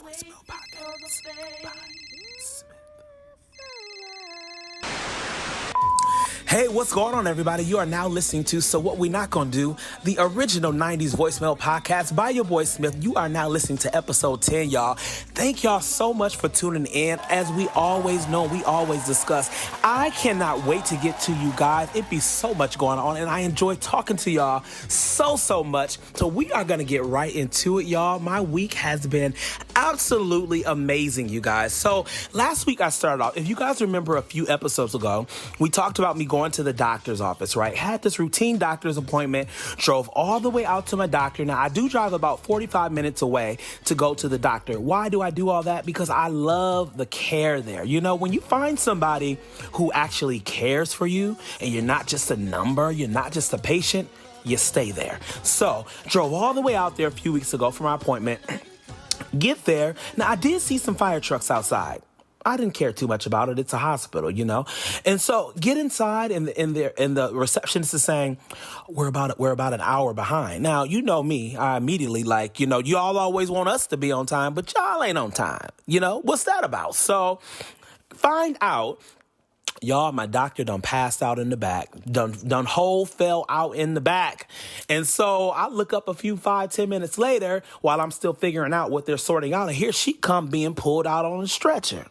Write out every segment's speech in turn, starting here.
Voicemail Podcast by Smith. Hey, what's going on, everybody? You are now listening to So What We Not Gonna Do, the original 90s voicemail podcast by your boy Smith. You are now listening to episode 10, y'all. Thank y'all so much for tuning in. As we always know, we always discuss. I cannot wait to get to you guys. It be so much going on, and I enjoy talking to y'all so much. So we are gonna get right into it, y'all. My week has been absolutely amazing, you guys. So last week I started off, if you guys remember a few episodes ago, we talked about me going to the doctor's office, right? Had this routine doctor's appointment, drove all the way out to my doctor. Now, I do drive about 45 minutes away to go to the doctor. Why do I do all that? Because I love the care there. You know, when you find somebody who actually cares for you and you're not just a number, you're not just a patient, you stay there. So, drove all the way out there a few weeks ago for my appointment. Get there. Now, I did see some fire trucks outside. I didn't care too much about it. It's a hospital, you know? And so get inside and the receptionist is saying, we're about an hour behind. Now, you know me, I immediately you all always want us to be on time, but y'all ain't on time. You know, what's that about? So find out, y'all, my doctor done passed out in the back, done fell out in the back. And so I look up 5-10 minutes later while I'm still figuring out what they're sorting out. And here she come being pulled out on a stretcher.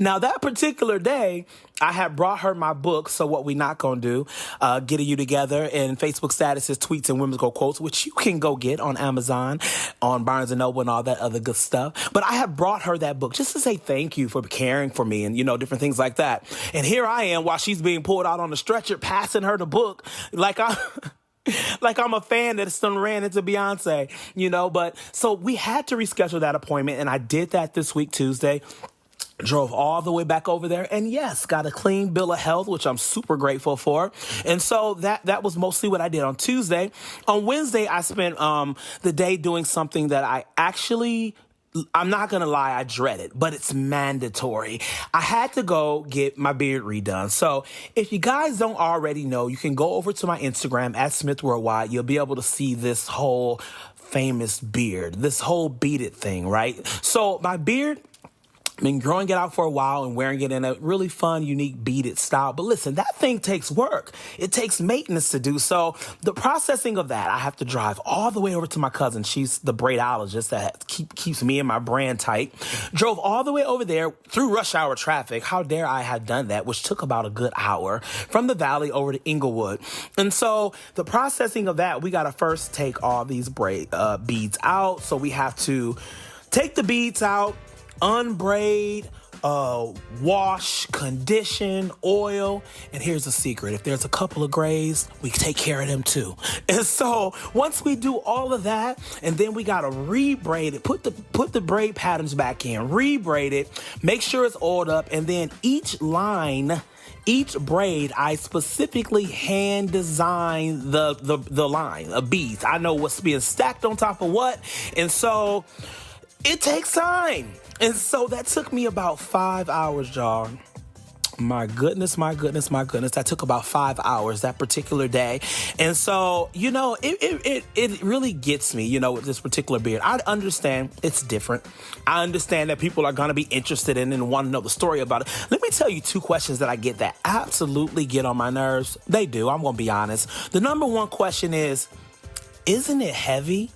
Now, that particular day, I had brought her my book, So What We Not Gonna Do, Getting You Together, and Facebook statuses, tweets, and women's go quotes, which you can go get on Amazon, on Barnes & Noble, and all that other good stuff. But I had brought her that book just to say thank you for caring for me and, different things like that. And here I am while she's being pulled out on the stretcher, passing her the book like I'm a fan that's done ran into Beyonce, But so we had to reschedule that appointment, and I did that this week, Tuesday. Drove all the way back over there, and yes, got a clean bill of health, which I'm super grateful for. And so that was mostly what I did on Tuesday. On Wednesday, I spent the day doing something that I'm not going to lie, I dread it, but it's mandatory. I had to go get my beard redone. So if you guys don't already know, you can go over to my Instagram at Smith Worldwide. You'll be able to see this whole famous beard, this whole beat it thing, right? So my beard, I've been growing it out for a while and wearing it in a really fun, unique beaded style. But listen, that thing takes work. It takes maintenance to do. So the processing of that, I have to drive all the way over to my cousin. She's the braidologist that keeps me and my brand tight. Drove all the way over there through rush hour traffic. How dare I have done that, which took about a good hour from the valley over to Inglewood. And so the processing of that, we got to first take all these beads out. So we have to take the beads out, unbraid, wash, condition, oil, and here's the secret. If there's a couple of grays, we take care of them too. And so once we do all of that, and then we gotta re-braid it, put the braid patterns back in, re-braid it, make sure it's oiled up, and then each braid, I specifically hand design the line of beads. I know what's being stacked on top of what, and so it takes time. And so that took me about 5 hours, y'all. My goodness. That took about 5 hours that particular day. And so, it really gets me, with this particular beard. I understand it's different. I understand that people are going to be interested in it and want to know the story about it. Let me tell you 2 questions that I get that absolutely get on my nerves. They do. I'm going to be honest. The number one question is, isn't it heavy?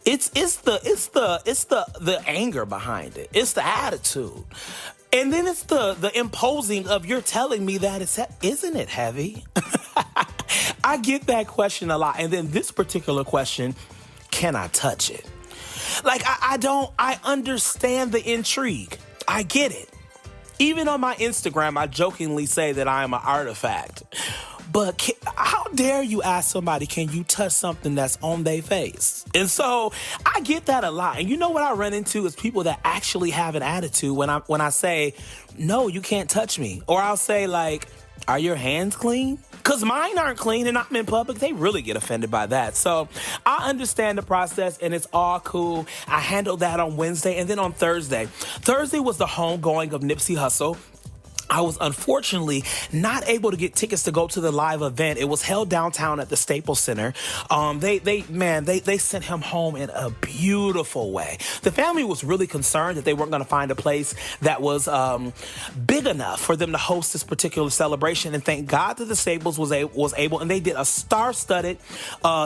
It's the anger behind it. It's the attitude. And then it's the imposing of you're telling me that isn't it heavy? I get that question a lot. And then this particular question, can I touch it? I understand the intrigue. I get it. Even on my Instagram, I jokingly say that I am an artifact. But how dare you ask somebody, can you touch something that's on their face? And so I get that a lot. And you know what I run into is people that actually have an attitude when I say, no, you can't touch me. Or I'll say are your hands clean? Because mine aren't clean and I'm in public. They really get offended by that. So I understand the process and it's all cool. I handled that on Wednesday. And then on Thursday was the homegoing of Nipsey Hussle. I was unfortunately not able to get tickets to go to the live event. It was held downtown at the Staples Center. They sent him home in a beautiful way. The family was really concerned that they weren't going to find a place that was big enough for them to host this particular celebration. And thank God that the Staples was able, and they did a star-studded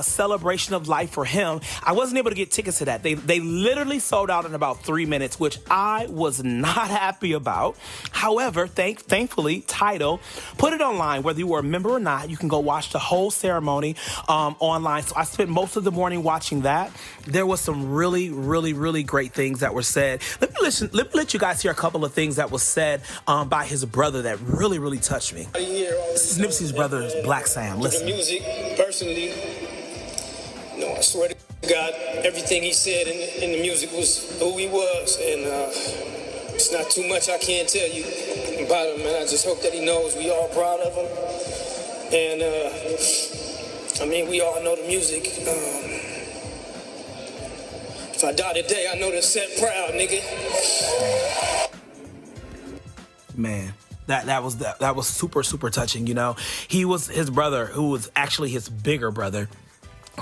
celebration of life for him. I wasn't able to get tickets to that. They literally sold out in about 3 minutes, which I was not happy about. However, thankfully, Tidal put it online. Whether you were a member or not, you can go watch the whole ceremony online. So I spent most of the morning watching that. There was some really, really, really great things that were said. Let me let you guys hear a couple of things that was said by his brother that really, really touched me. This is Nipsey's brother, Black Sam. Listen. The music, personally, I swear to God, everything he said in the music was who he was, and it's not too much I can't tell you about him, and I just hope that he knows we all proud of him. And we all know the music. If I die today, I know they're set proud, nigga. Man, that was super, super touching. He was his brother, who was actually his bigger brother.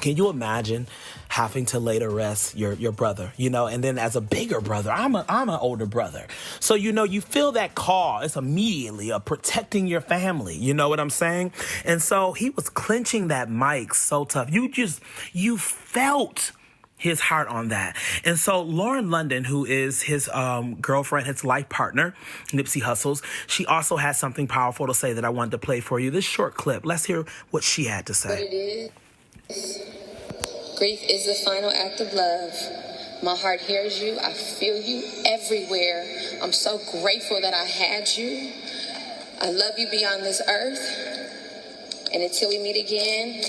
Can you imagine having to lay to rest your brother, and then as a bigger brother, I'm an older brother. So, you feel that call. It's immediately of protecting your family. You know what I'm saying? And so he was clenching that mic so tough. You felt his heart on that. And so Lauren London, who is his girlfriend, his life partner, Nipsey Hussle's, she also has something powerful to say that I wanted to play for you. This short clip. Let's hear what she had to say. What it is. Grief is the final act of love. My heart hears you. I feel you everywhere. I'm so grateful that I had you. I love you beyond this earth. And until we meet again,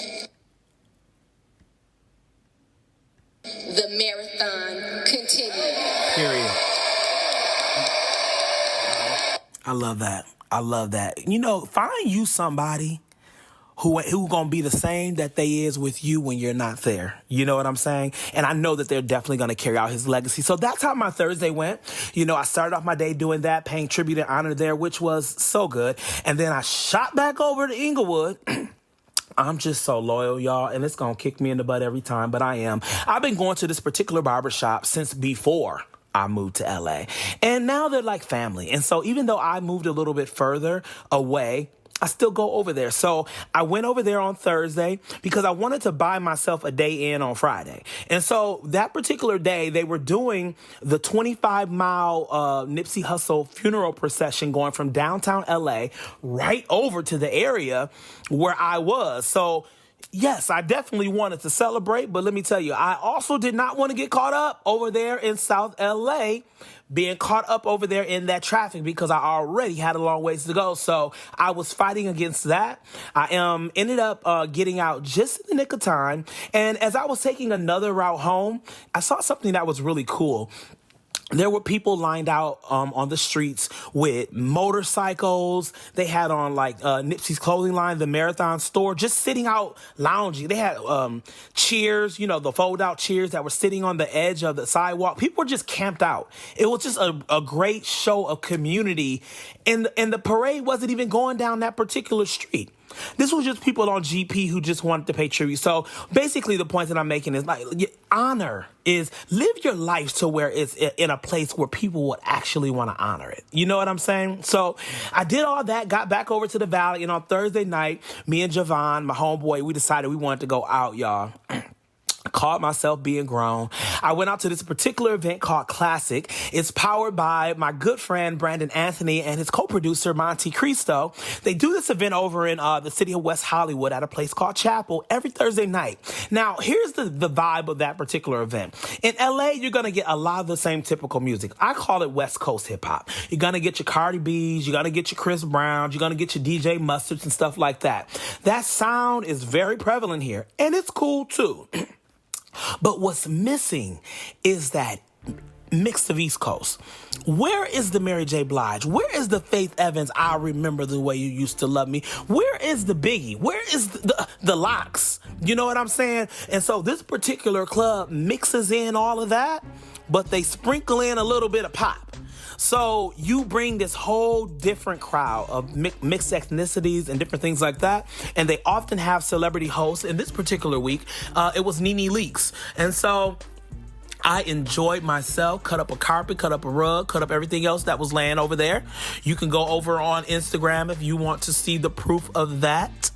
the marathon continues. Period. I love that. I love that. Find you somebody who gonna be the same that they is with you when you're not there. You know what I'm saying? And I know that they're definitely gonna carry out his legacy. So that's how my Thursday went. I started off my day doing that, paying tribute and honor there, which was so good. And then I shot back over to Inglewood. I'm just so loyal, y'all, and it's gonna kick me in the butt every time, but I am. I've been going to this particular barbershop since before I moved to LA. And now they're like family. And so even though I moved a little bit further away, I still go over there. So I went over there on Thursday because I wanted to buy myself a day in on Friday. And so that particular day, they were doing the 25-mile Nipsey Hussle funeral procession going from downtown LA right over to the area where I was. So yes, I definitely wanted to celebrate, but let me tell you, I also did not want to get caught up over there in South LA, being caught up over there in that traffic because I already had a long ways to go. So I was fighting against that. I ended up getting out just in the nick of time. And as I was taking another route home, I saw something that was really cool. There were people lined out on the streets with motorcycles. They had on Nipsey's clothing line, the Marathon store, just sitting out lounging. They had chairs, the fold-out chairs that were sitting on the edge of the sidewalk. People were just camped out. It was just a great show of community. And the parade wasn't even going down that particular street. This was just people on GP who just wanted to pay tribute. So basically the point that I'm making is honor is live your life to where it's in a place where people would actually want to honor it. You know what I'm saying? So I did all that, got back over to the Valley, and on Thursday night, me and Javon, my homeboy, we decided we wanted to go out, y'all. I called myself being grown. I went out to this particular event called Classic. It's powered by my good friend Brandon Anthony and his co-producer Monte Cristo. They do this event over in the city of West Hollywood at a place called Chapel every Thursday night. Now, here's the vibe of that particular event. In LA, you're going to get a lot of the same typical music. I call it West Coast hip hop. You're going to get your Cardi B's, you're going to get your Chris Browns, you're going to get your DJ Mustards and stuff like that. That sound is very prevalent here, and it's cool too. But what's missing is that mix of East Coast. Where is the Mary J. Blige? Where is the Faith Evans, I Remember the Way You Used to Love Me? Where is the Biggie? Where is the Locks? You know what I'm saying? And so this particular club mixes in all of that, but they sprinkle in a little bit of pop. So you bring this whole different crowd of mixed ethnicities and different things like that. And they often have celebrity hosts. In this particular week, it was Nene Leakes. And so I enjoyed myself, cut up a carpet, cut up a rug, cut up everything else that was laying over there. You can go over on Instagram if you want to see the proof of that.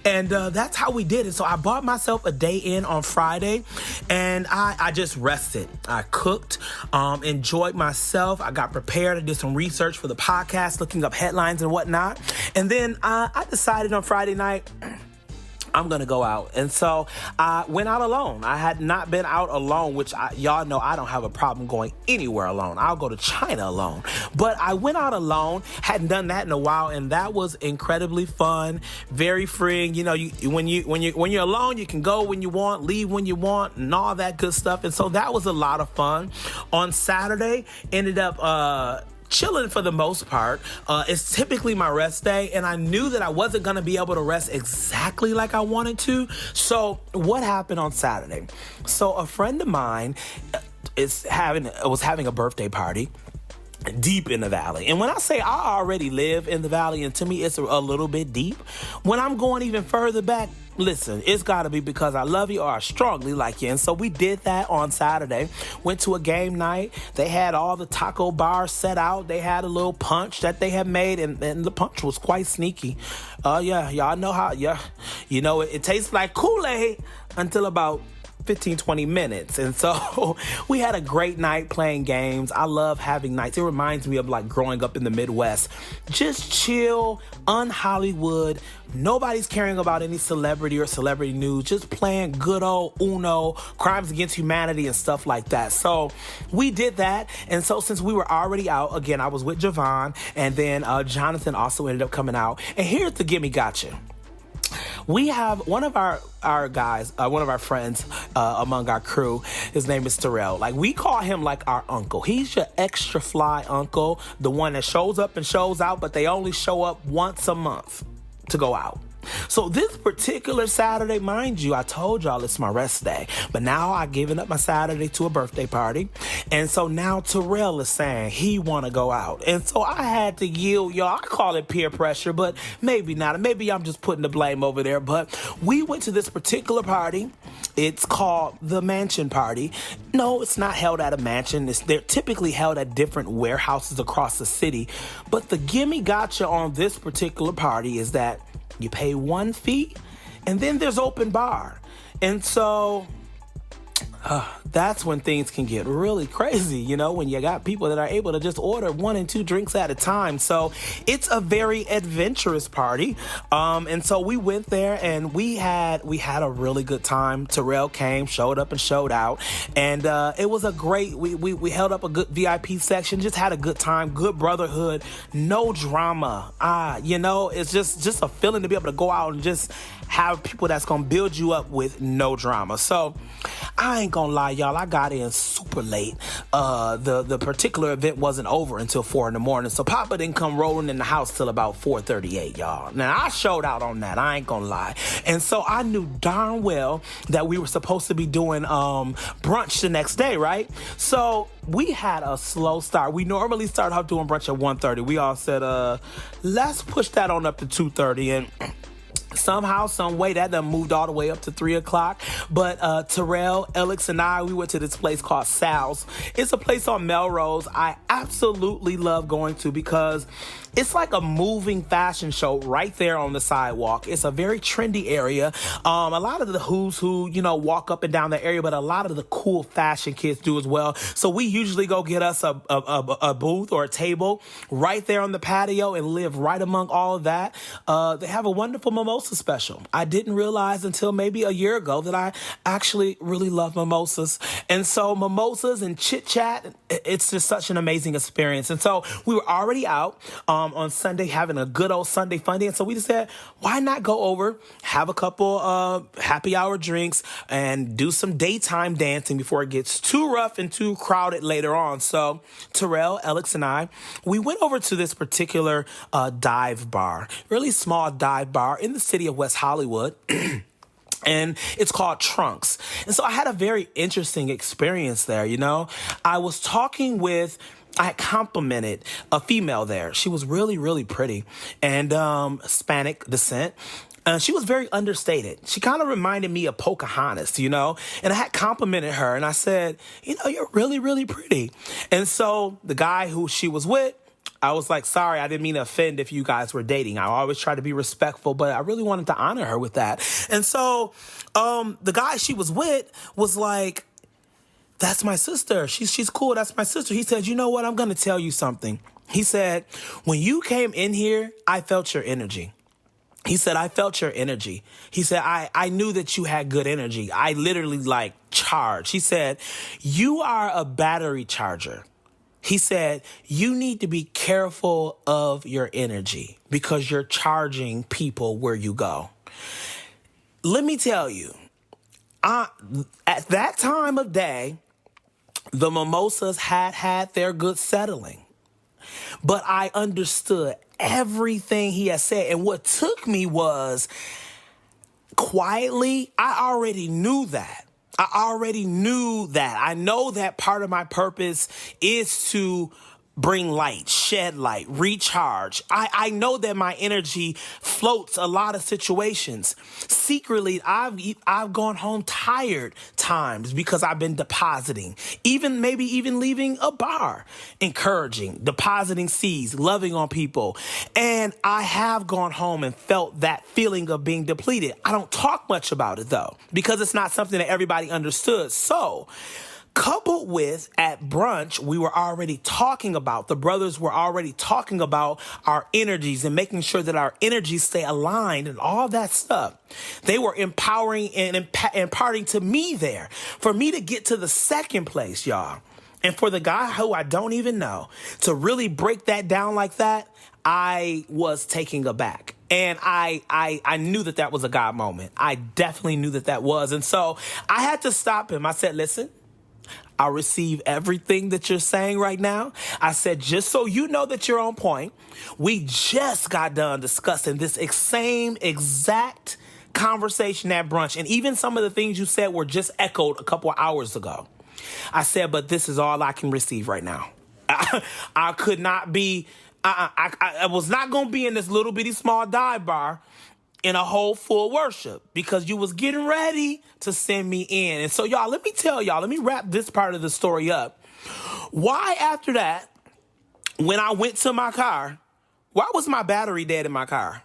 And that's how we did it. So I bought myself a day in on Friday, and I just rested. I cooked, enjoyed myself. I got prepared. I did some research for the podcast, looking up headlines and whatnot. And then I decided on Friday night, I'm going to go out. And so I went out alone. I had not been out alone, which y'all know I don't have a problem going anywhere alone. I'll go to China alone. But I went out alone, hadn't done that in a while, and that was incredibly fun, very freeing. You know, when you're alone, you can go when you want, leave when you want, and all that good stuff. And so that was a lot of fun. On Saturday, ended up chilling for the most part. It's typically my rest day, and I knew that I wasn't going to be able to rest exactly like I wanted to. So what happened on Saturday? So a friend of mine was having a birthday party deep in the valley. And when I say I already live in the valley, and to me it's a little bit deep, when I'm going even further back, listen, it's got to be because I love you or I strongly like you. And so we did that on Saturday. Went to a game night. They had all the taco bars set out. They had a little punch that they had made, and the punch was quite sneaky. Yeah, y'all know how, you know, it tastes like Kool-Aid until about 15-20 minutes. And so we had a great night playing games. I love having nights. It reminds me of like growing up in the Midwest. Just chill, un-Hollywood. Nobody's caring about any celebrity or celebrity news. Just playing good old Uno, Crimes Against Humanity and stuff like that. So we did that. And so since we were already out, again, I was with Javon, and then Jonathan also ended up coming out. And here's the Gimme Gotcha. We have one of our guys, one of our friends among our crew. His name is Terrell. Like, we call him like our uncle. He's your extra fly uncle, the one that shows up and shows out, but they only show up once a month to go out. So this particular Saturday, mind you, I told y'all it's my rest day, but now I've given up my Saturday to a birthday party. And so now Terrell is saying he want to go out. And so I had to yield, y'all. I call it peer pressure, but maybe not. Maybe I'm just putting the blame over there. But we went to this particular party. It's called the Mansion Party. No, it's not held at a mansion. They're typically held at different warehouses across the city. But the gimme gotcha on this particular party is that you pay one fee, and then there's open bar. And so that's when things can get really crazy, you know, when you got people that are able to just order 1 and 2 drinks at a time. So it's a very adventurous party. And so we went there, and we had a really good time. Terrell came, showed up and showed out. And it was a great, we held up a good VIP section, just had a good time, good brotherhood, no drama. You know, it's just a feeling to be able to go out and just have people that's going to build you up with no drama. So I ain't gonna lie, y'all, I got in super late. The particular event wasn't over until 4 a.m. So Papa didn't come rolling in the house till about 4:38, y'all. Now I showed out on that, I ain't gonna lie. And so I knew darn well that we were supposed to be doing brunch the next day, right? So we had a slow start. We normally start off doing brunch at 1:30. We all said, let's push that on up to 2:30, and somehow, some way, that done moved all the way up to 3 o'clock. But Terrell, Alex, and I, we went to this place called Sal's. It's a place on Melrose I absolutely love going to because it's like a moving fashion show right there on the sidewalk. It's a very trendy area. A lot of the who's who, you know, walk up and down the area, but a lot of the cool fashion kids do as well. So we usually go get us a booth or a table right there on the patio and live right among all of that. They have a wonderful mimosa special. I didn't realize until maybe a year ago that I actually really love mimosas. And so mimosas and chit chat, it's just such an amazing experience. And so we were already out on Sunday having a good old Sunday fun day. And so we just said, why not go over, have a couple happy hour drinks, and do some daytime dancing before it gets too rough and too crowded later on. So Terrell, Alex, and I, we went over to this particular dive bar, really small dive bar in the city of West Hollywood. and it's called Trunks. And so I had a very interesting experience there, you know. I was talking with, I had complimented a female there. She was really, really pretty and Hispanic descent. She was very understated. She kind of reminded me of Pocahontas, you know, and I had complimented her and I said, you know, you're really, really pretty. And so the guy who she was with, I was like, sorry, I didn't mean to offend if you guys were dating. I always try to be respectful, but I really wanted to honor her with that. And so the guy she was with was like, that's my sister. She's cool. That's my sister. He said, you know what? I'm going to tell you something. He said, when you came in here, I felt your energy. He said, I felt your energy. He said, I knew that you had good energy. I literally like charged. He said, you are a battery charger. He said, you need to be careful of your energy because you're charging people where you go. Let me tell you, at that time of day, the mimosas had their good settling. But I understood everything he had said. And what took me was, quietly, I already knew that. I know that part of my purpose is to bring light, shed light, recharge. I know that my energy floats a lot of situations. Secretly, I've gone home tired times because I've been depositing, maybe even leaving a bar, encouraging, depositing seeds, loving on people. And I have gone home and felt that feeling of being depleted. I don't talk much about it though, because it's not something that everybody understood. So, coupled with, at brunch, the brothers were already talking about our energies and making sure that our energies stay aligned and all that stuff. They were empowering and imparting to me there for me to get to the second place, y'all. And for the guy who I don't even know to really break that down like that, I was taken aback. And I knew that was a God moment. I definitely knew that was. And so I had to stop him. I said, listen, I receive everything that you're saying right now. I said, just so you know that you're on point, we just got done discussing this same exact conversation at brunch. And even some of the things you said were just echoed a couple of hours ago. I said, but this is all I can receive right now. I could not be, I was not going to be in this little bitty small dive bar in a whole full worship because you was getting ready to send me in. And so y'all, let me wrap this part of the story up. Why after that, when I went to my car, why was my battery dead in my car?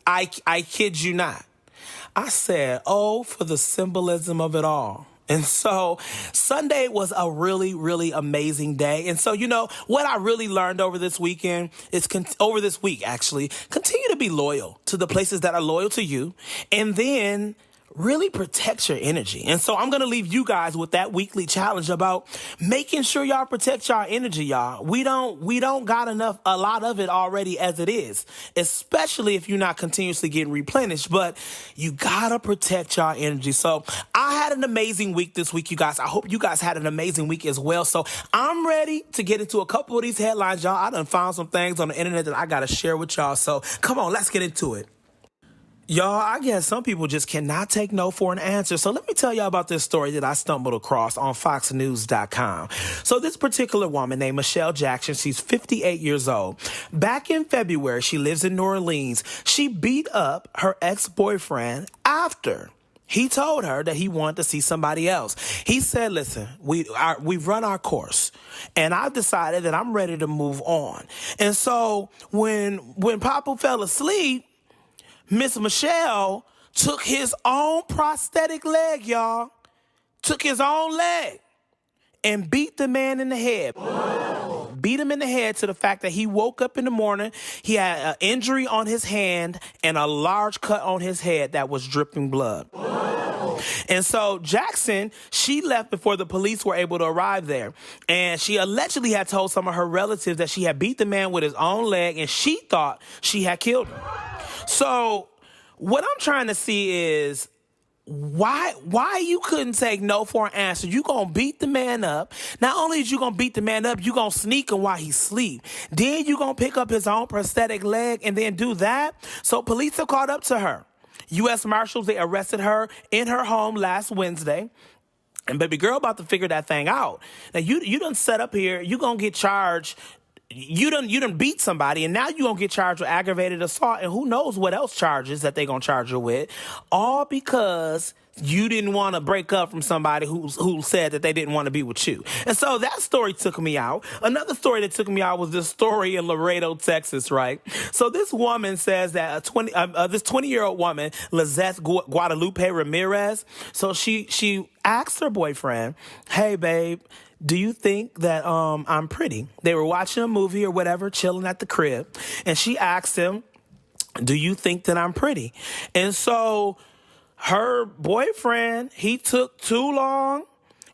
I kid you not. I said, oh, for the symbolism of it all. And so Sunday was a really, really amazing day. And so, you know, what I really learned over this weekend is over this week, actually, continue to be loyal to the places that are loyal to you. And then really protect your energy. And so I'm going to leave you guys with that weekly challenge about making sure y'all protect y'all energy, y'all. We don't got a lot of it already as it is, especially if you're not continuously getting replenished, but you got to protect y'all energy. So I had an amazing week this week, you guys. I hope you guys had an amazing week as well. So I'm ready to get into a couple of these headlines, y'all. I done found some things on the internet that I got to share with y'all. So come on, let's get into it. Y'all, I guess some people just cannot take no for an answer. So let me tell y'all about this story that I stumbled across on FoxNews.com. So this particular woman named Michelle Jackson, she's 58 years old. Back in February, she lives in New Orleans. She beat up her ex-boyfriend after he told her that he wanted to see somebody else. He said, listen, we've run our course, and I've decided that I'm ready to move on. And so when Papa fell asleep, Miss Michelle took his own prosthetic leg, y'all. Took his own leg and beat the man in the head. Beat him in the head to the fact that he woke up in the morning. He had an injury on his hand and a large cut on his head that was dripping blood. And so Jackson, she left before the police were able to arrive there. And she allegedly had told some of her relatives that she had beat the man with his own leg and she thought she had killed him. So what I'm trying to see is why you couldn't take no for an answer. You gonna beat the man up. Not only is you gonna beat the man up, you gonna sneak him while he sleep. Then you gonna pick up his own prosthetic leg and then do that. So police are caught up to her. U.S. Marshals, they arrested her in her home last Wednesday. And baby girl about to figure that thing out. Now, you done set up here. You going to get charged. You done beat somebody, and now you going to get charged with aggravated assault, and who knows what else charges that they going to charge you with, all because you didn't want to break up from somebody who said that they didn't want to be with you. And so that story took me out. Another story that took me out was this story in Laredo, Texas, right? So this woman says that this 20-year-old woman, Lizeth Guadalupe Ramirez, so she asked her boyfriend, hey, babe, do you think that I'm pretty? They were watching a movie or whatever, chilling at the crib. And she asked him, do you think that I'm pretty? And so her boyfriend, he took too long.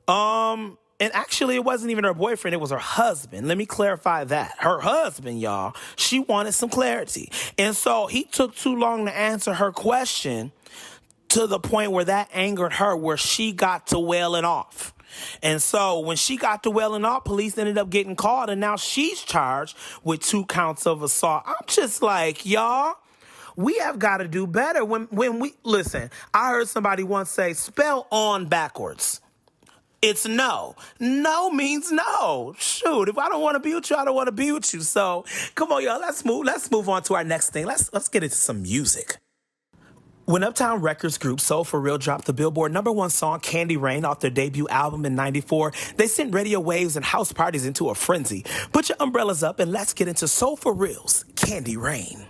And actually, it wasn't even her boyfriend. It was her husband. Let me clarify that. Her husband, y'all, she wanted some clarity. And so he took too long to answer her question to the point where that angered her, where she got to wailing off. And so when she got to wailing off, police ended up getting called, and now she's charged with 2 counts of assault. I'm just like, y'all, we have got to do better. When we listen, I heard somebody once say, spell on backwards. It's no. No means no. Shoot, if I don't want to be with you, I don't want to be with you. So come on, y'all, let's move on to our next thing. Let's get into some music. When Uptown Records group Soul For Real dropped the Billboard #1 song Candy Rain off their debut album in '94, they sent radio waves and house parties into a frenzy. Put your umbrellas up and let's get into Soul For Real's Candy Rain.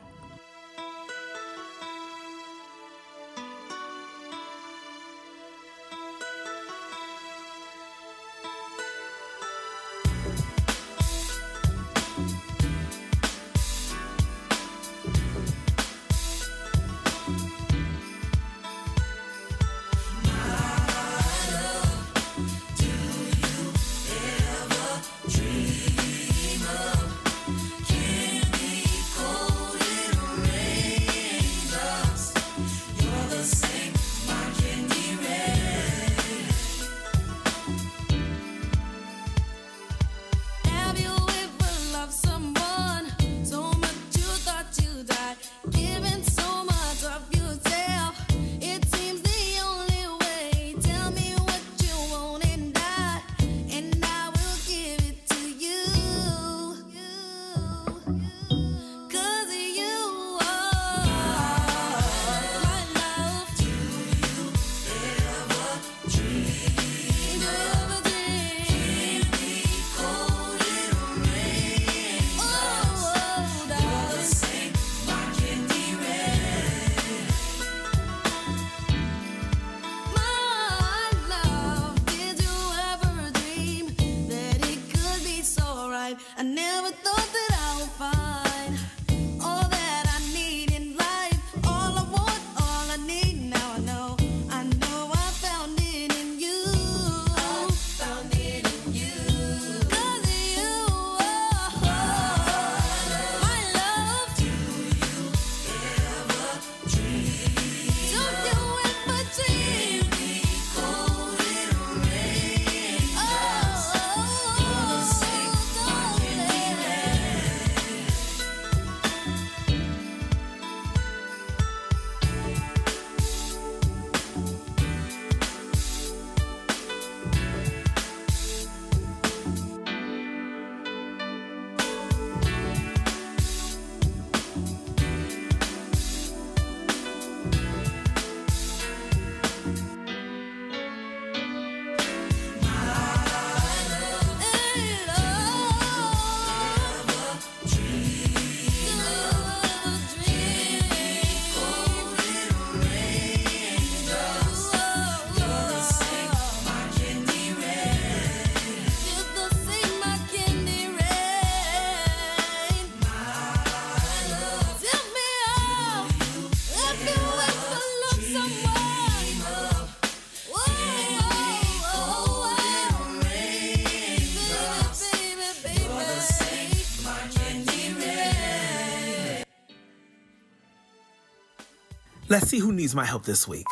Let's see who needs my help this week.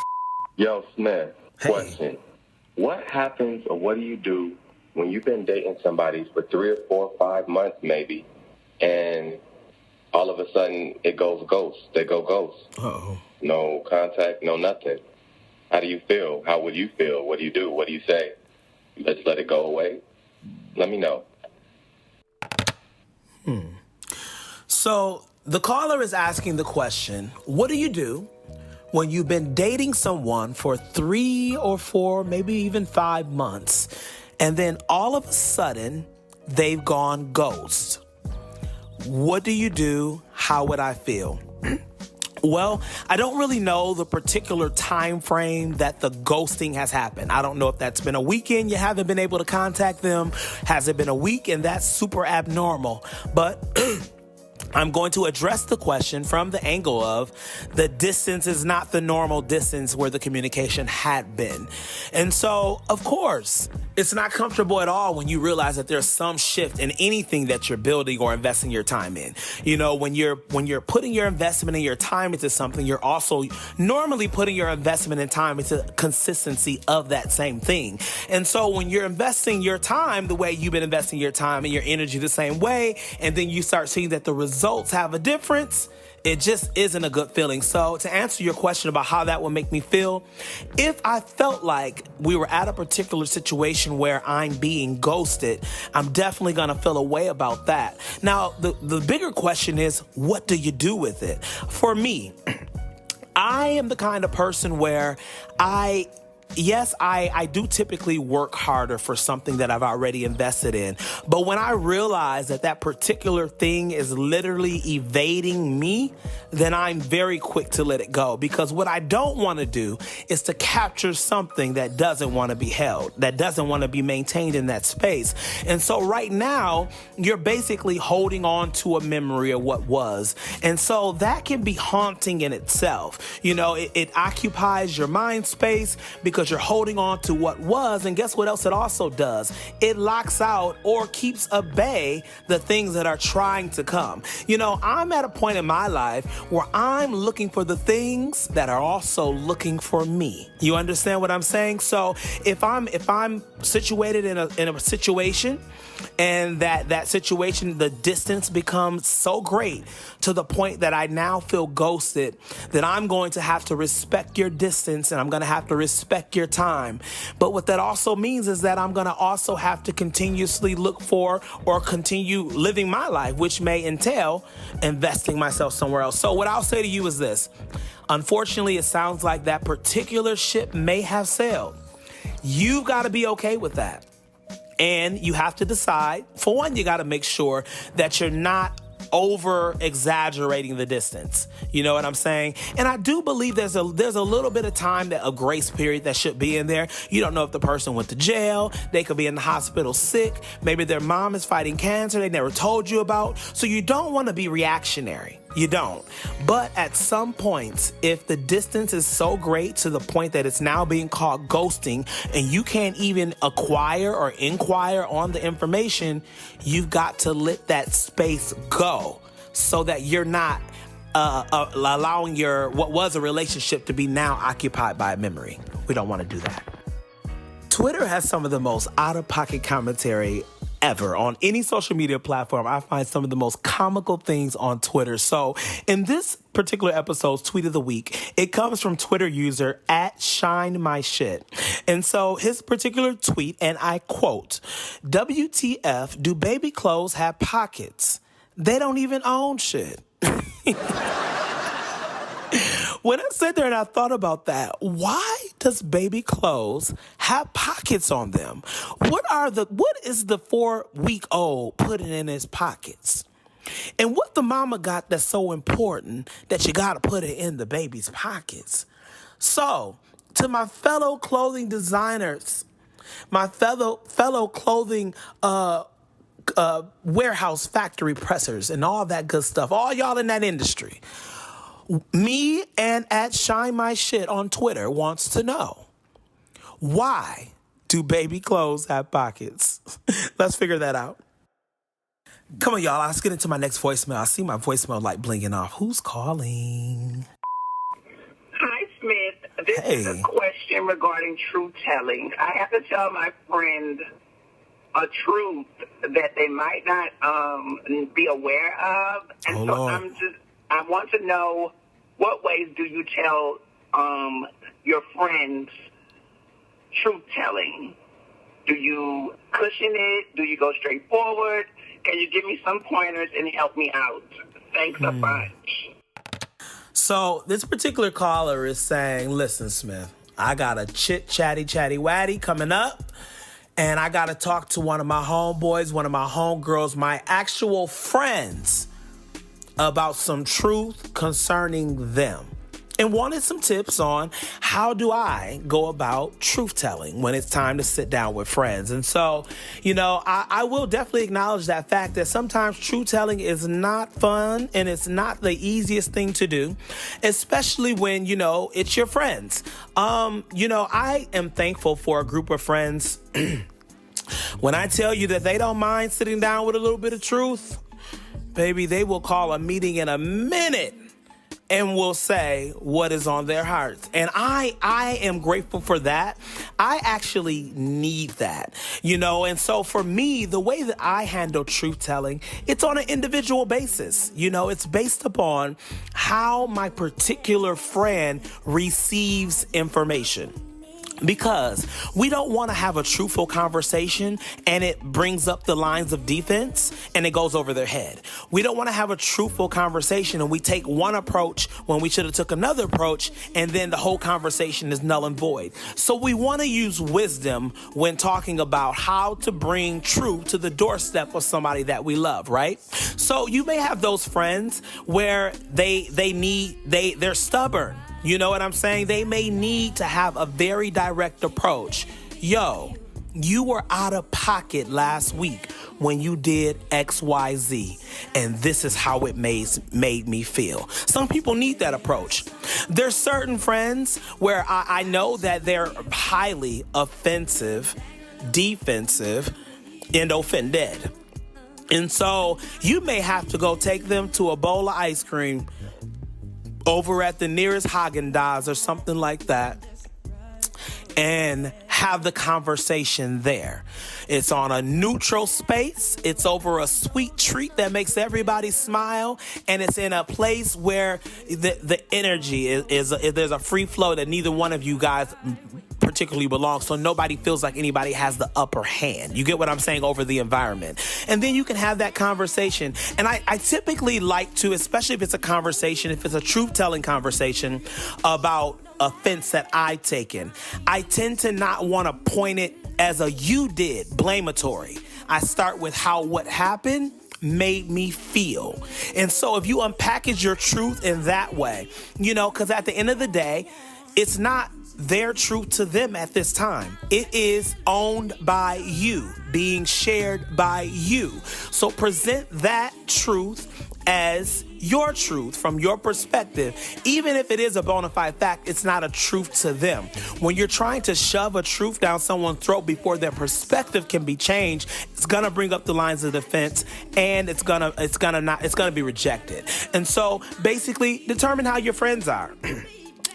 Yo, Smith, Hey. question. What happens or what do you do when you've been dating somebody for 3 or 4 or 5 months maybe, and all of a sudden it goes ghost. They go ghost. Uh-oh. No contact, no nothing. How do you feel? How would you feel? What do you do? What do you say? Let's let it go away? Let me know. So the caller is asking the question, what do you do when you've been dating someone for 3 or 4, maybe even 5 months, and then all of a sudden they've gone ghost? What do you do? How would I feel? Well, I don't really know the particular time frame that the ghosting has happened. I don't know if that's been a weekend you haven't been able to contact them. Has it been a week? And that's super abnormal. But I'm going to address the question from the angle of the distance is not the normal distance where the communication had been. And so, of course, it's not comfortable at all when you realize that there's some shift in anything that you're building or investing your time in. You know, when you're putting your investment and your time into something, you're also normally putting your investment and time into consistency of that same thing. And so when you're investing your time the way you've been investing your time and your energy the same way, and then you start seeing that the results have a difference, it just isn't a good feeling. So to answer your question about how that would make me feel, if I felt like we were at a particular situation where I'm being ghosted, I'm definitely going to feel a way about that. Now, the bigger question is, what do you do with it? For me, I am the kind of person where I do typically work harder for something that I've already invested in. But when I realize that that particular thing is literally evading me, then I'm very quick to let it go. Because what I don't want to do is to capture something that doesn't want to be held, that doesn't want to be maintained in that space. And so right now, you're basically holding on to a memory of what was. And so that can be haunting in itself. You know, it occupies your mind space because you're holding on to what was. And guess what else it also does? It locks out or keeps at bay the things that are trying to come. You know, I'm at a point in my life where I'm looking for the things that are also looking for me. You understand what I'm saying? So if I'm situated in a situation, and that situation, the distance becomes so great to the point that I now feel ghosted, that I'm going to have to respect your distance and I'm going to have to respect your time. But what that also means is that I'm going to also have to continuously look for or continue living my life, which may entail investing myself somewhere else. So what I'll say to you is this. Unfortunately, it sounds like that particular ship may have sailed. You've got to be okay with that. And you have to decide, for one, you got to make sure that you're not over exaggerating the distance. You know what I'm saying? And I do believe there's a little bit of time, that a grace period that should be in there. You don't know if the person went to jail. They could be in the hospital sick. Maybe their mom is fighting cancer they never told you about. So you don't want to be reactionary. You don't. But at some points, if the distance is so great to the point that it's now being called ghosting and you can't even acquire or inquire on the information, you've got to let that space go so that you're not allowing what was a relationship to be now occupied by a memory. We don't want to do that. Twitter has some of the most out-of-pocket commentary ever on any social media platform. I find some of the most comical things on Twitter. So in this particular episode's tweet of the week, it comes from Twitter user @ShineMyShit. And so his particular tweet, and I quote, "WTF, do baby clothes have pockets? They don't even own shit." When I sat there and I thought about that, why does baby clothes have pockets on them? What is the 4-week-old putting in his pockets? And what the mama got that's so important that you got to put it in the baby's pockets? So, to my fellow clothing designers, my fellow clothing warehouse factory pressers and all that good stuff, all y'all in that industry, me and @ShineMyShit on Twitter wants to know, why do baby clothes have pockets? Let's figure that out. Come on, y'all. Let's get into my next voicemail. I see my voicemail light blinking off. Who's calling? Hi, Smith. This Hey. is a question regarding truth telling. I have to tell my friend a truth that they might not be aware of. And I want to know, what ways do you tell your friends truth-telling? Do you cushion it? Do you go straight forward? Can you give me some pointers and help me out? Thanks a bunch. So this particular caller is saying, listen, Smith, I got a chatty waddy coming up, and I got to talk to one of my homeboys, one of my homegirls, my actual friends, about some truth concerning them, and wanted some tips on how do I go about truth-telling when it's time to sit down with friends. And so, I will definitely acknowledge that fact that sometimes truth-telling is not fun and it's not the easiest thing to do, especially when, it's your friends. I am thankful for a group of friends. When I tell you that they don't mind sitting down with a little bit of truth, baby, they will call a meeting in a minute and will say what is on their hearts. And I am grateful for that. I actually need that, and so for me, the way that I handle truth-telling, it's on an individual basis. It's based upon how my particular friend receives information. Because we don't want to have a truthful conversation and it brings up the lines of defense and it goes over their head. We don't want to have a truthful conversation and we take one approach when we should have took another approach, and then the whole conversation is null and void. So we want to use wisdom when talking about how to bring truth to the doorstep of somebody that we love, right? So you may have those friends where they're stubborn. You know what I'm saying? They may need to have a very direct approach. Yo, you were out of pocket last week when you did XYZ, and this is how it made me feel. Some people need that approach. There's certain friends where I know that they're highly offensive, defensive, and offended. And so you may have to go take them to a bowl of ice cream over at the nearest Haagen-Dazs or something like that, and have the conversation there. It's on a neutral space. It's over a sweet treat that makes everybody smile, and it's in a place where the energy is there's a free flow that neither one of you guys particularly belong, so nobody feels like anybody has the upper hand. You get what I'm saying, over the environment. And then you can have that conversation. And I typically like to, especially if it's a conversation, if it's a truth-telling conversation about offense that I've taken, I tend to not want to point it as a you did, blamatory. I start with how what happened made me feel. And so if you unpackage your truth in that way, because at the end of the day, it's not their truth to them at this time. It is owned by you, being shared by you. So present that truth as your truth from your perspective. Even if it is a bona fide fact, it's not a truth to them. When you're trying to shove a truth down someone's throat before their perspective can be changed, it's gonna bring up the lines of defense, and it's gonna be rejected. And so basically determine how your friends are.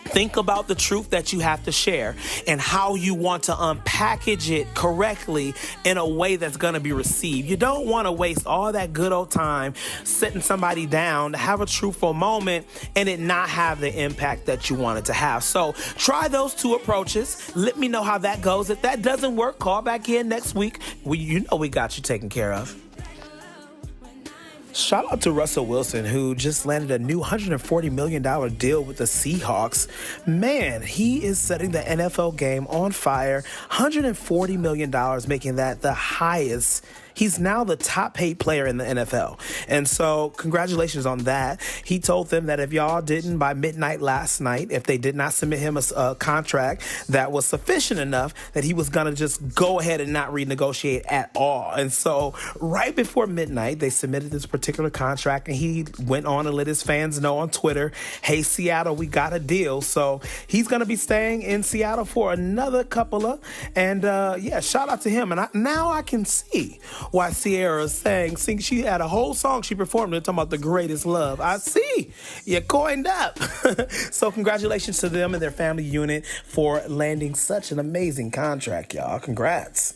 Think about the truth that you have to share and how you want to unpackage it correctly in a way that's going to be received. You don't want to waste all that good old time sitting somebody down to have a truthful moment and it not have the impact that you want it to have. So try those two approaches. Let me know how that goes. If that doesn't work, call back in next week. We got you taken care of. Shout out to Russell Wilson, who just landed a new $140 million deal with the Seahawks. Man, he is setting the NFL game on fire. $140 million, making that the highest. He's now the top paid player in the NFL. And so congratulations on that. He told them that if y'all didn't, by midnight last night, if they did not submit him a contract that was sufficient enough, that he was going to just go ahead and not renegotiate at all. And so right before midnight, they submitted this particular contract, and he went on and let his fans know on Twitter, hey, Seattle, we got a deal. So he's going to be staying in Seattle for another couple of, and shout out to him. And now I can see why Sierra sang. She had a whole song she performed talking about the greatest love. I see. You coined up. So congratulations to them and their family unit for landing such an amazing contract, y'all. Congrats.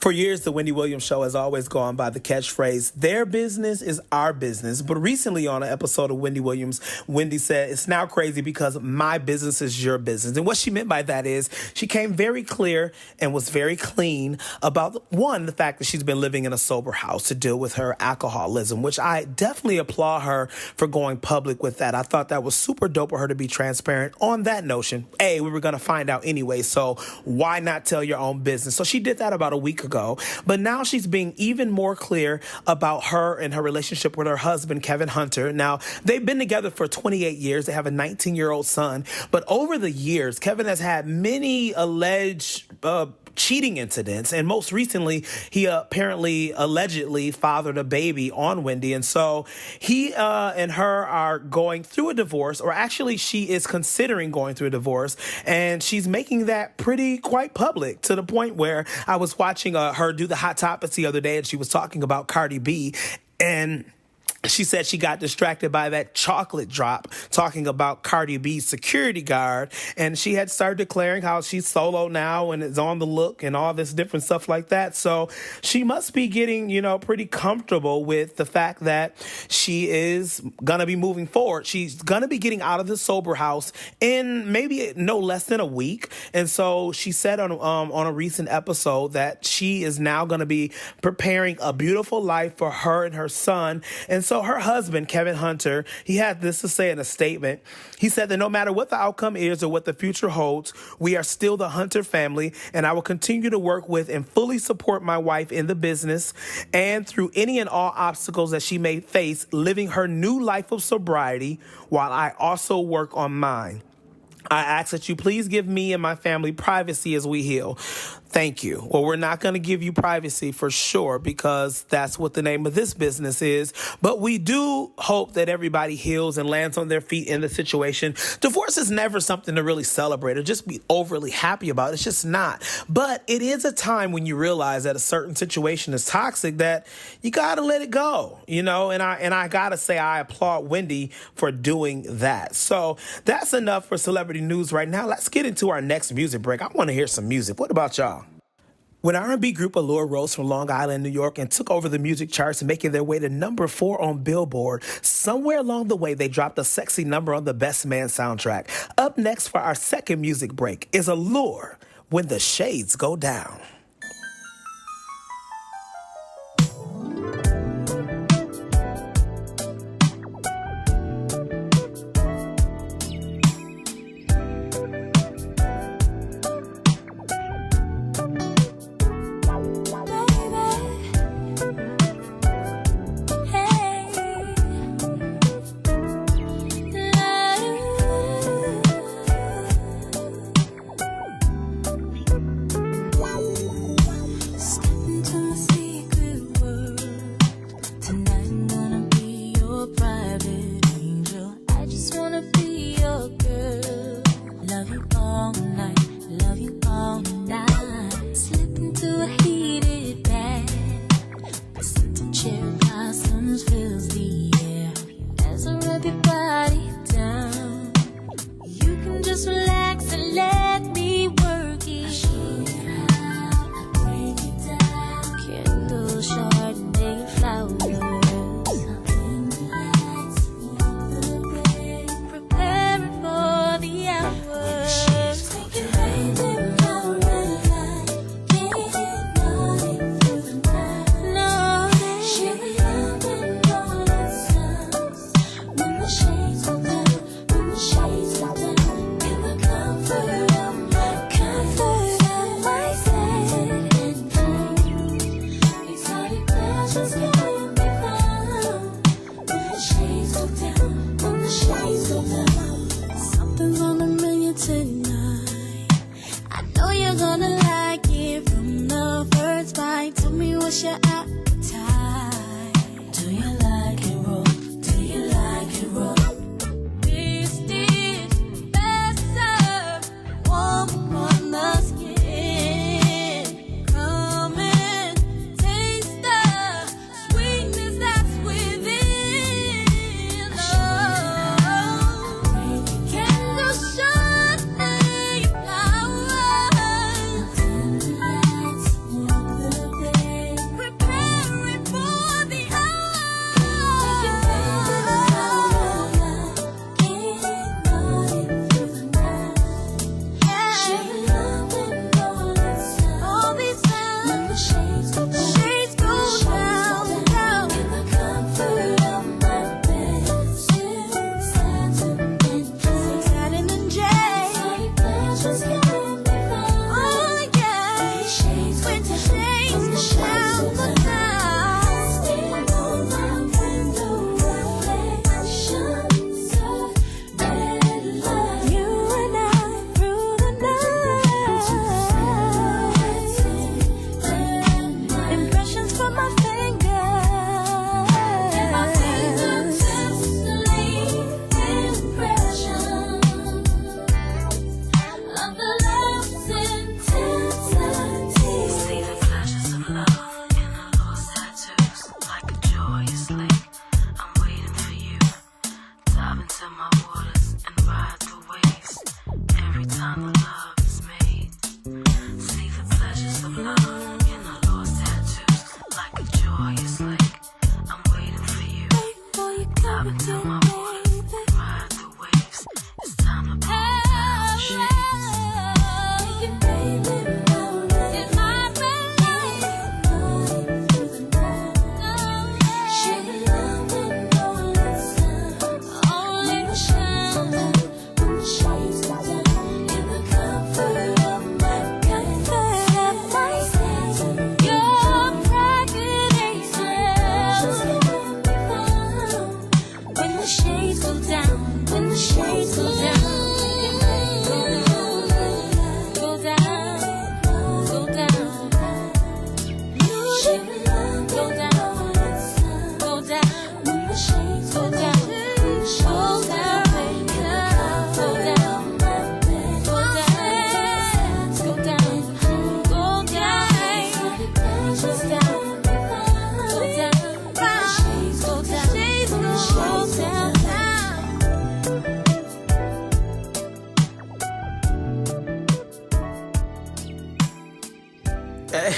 For years, the Wendy Williams Show has always gone by the catchphrase, their business is our business. But recently on an episode of Wendy Williams, Wendy said, it's now crazy because my business is your business. And what she meant by that is she came very clear and was very clean about, one, the fact that she's been living in a sober house to deal with her alcoholism, which I definitely applaud her for going public with that. I thought that was super dope of her to be transparent on that notion. We were going to find out anyway, so why not tell your own business? So she did that about a week ago. But now she's being even more clear about her and her relationship with her husband, Kevin Hunter. Now, they've been together for 28 years. They have a 19-year-old son. But over the years, Kevin has had many alleged cheating incidents. And most recently, he allegedly fathered a baby on Wendy. And so he and her are going through a divorce, or actually she is considering going through a divorce. And she's making that quite public, to the point where I was watching her do the Hot Topics the other day, and she was talking about Cardi B. And she said she got distracted by that chocolate drop talking about Cardi B's security guard. And she had started declaring how she's solo now and is on the look and all this different stuff like that. So she must be getting, pretty comfortable with the fact that she is going to be moving forward. She's going to be getting out of the sober house in maybe no less than a week. And so she said on a recent episode that she is now going to be preparing a beautiful life for her and her son. And so her husband, Kevin Hunter, he had this to say in a statement. He said that no matter what the outcome is or what the future holds, we are still the Hunter family, and I will continue to work with and fully support my wife in the business and through any and all obstacles that she may face, living her new life of sobriety while I also work on mine. I ask that you please give me and my family privacy as we heal. Thank you. Well, we're not going to give you privacy for sure, because that's what the name of this business is. But we do hope that everybody heals and lands on their feet in the situation. Divorce is never something to really celebrate or just be overly happy about. It's just not. But it is a time when you realize that a certain situation is toxic, that you got to let it go, and I got to say, I applaud Wendy for doing that. So that's enough for celebrity news right now. Let's get into our next music break. I want to hear some music. What about y'all? When R&B group Allure rose from Long Island, New York, and took over the music charts, making their way to number 4 on Billboard, somewhere along the way, they dropped a sexy number on the Best Man soundtrack. Up next for our second music break is Allure, When the Shades Go Down. into my waters and ride the waves. Every time the love is made, see the pleasures of love in the Lord's tattoos. Like a joyous lake, I'm waiting for you. Dive into my waters and ride the waves. It's time to pull down the shades.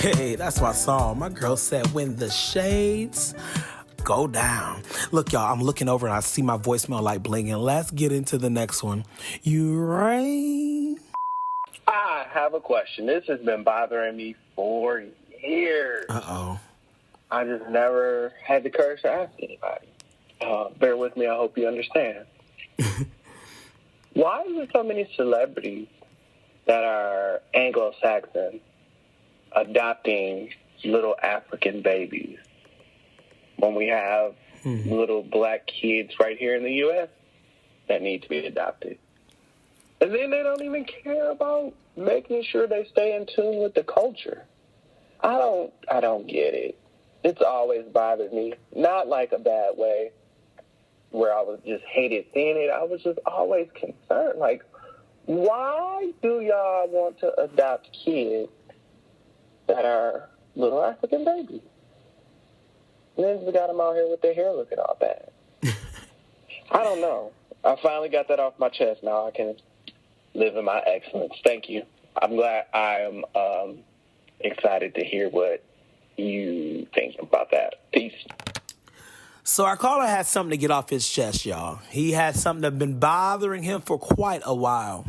Hey, that's my song. My girl said, when the shades go down. Look, y'all, I'm looking over and I see my voicemail light blinking. Let's get into the next one. You right? I have a question. This has been bothering me for years. Uh-oh. I just never had the courage to ask anybody. Bear with me. I hope you understand. Why is there so many celebrities that are Anglo-Saxon adopting little African babies when we have little black kids right here in the U.S. that need to be adopted? And then they don't even care about making sure they stay in tune with the culture. I don't get it. It's always bothered me. Not like a bad way where I was just hated seeing it. I was just always concerned. Like, why do y'all want to adopt kids that are little African babies? And then we got them out here with their hair looking all bad. I don't know. I finally got that off my chest. Now I can live in my excellence. Thank you. I'm glad. I am excited to hear what you think about that. Peace. So our caller has something to get off his chest, y'all. He had something that's been bothering him for quite a while.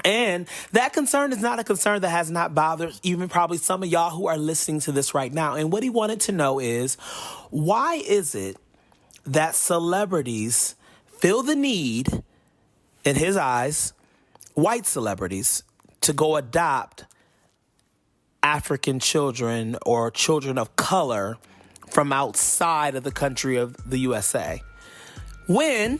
And that concern is not a concern that has not bothered even probably some of y'all who are listening to this right now. And what he wanted to know is, why is it that celebrities feel the need, in his eyes, white celebrities, to go adopt African children or children of color from outside of the country of the USA, when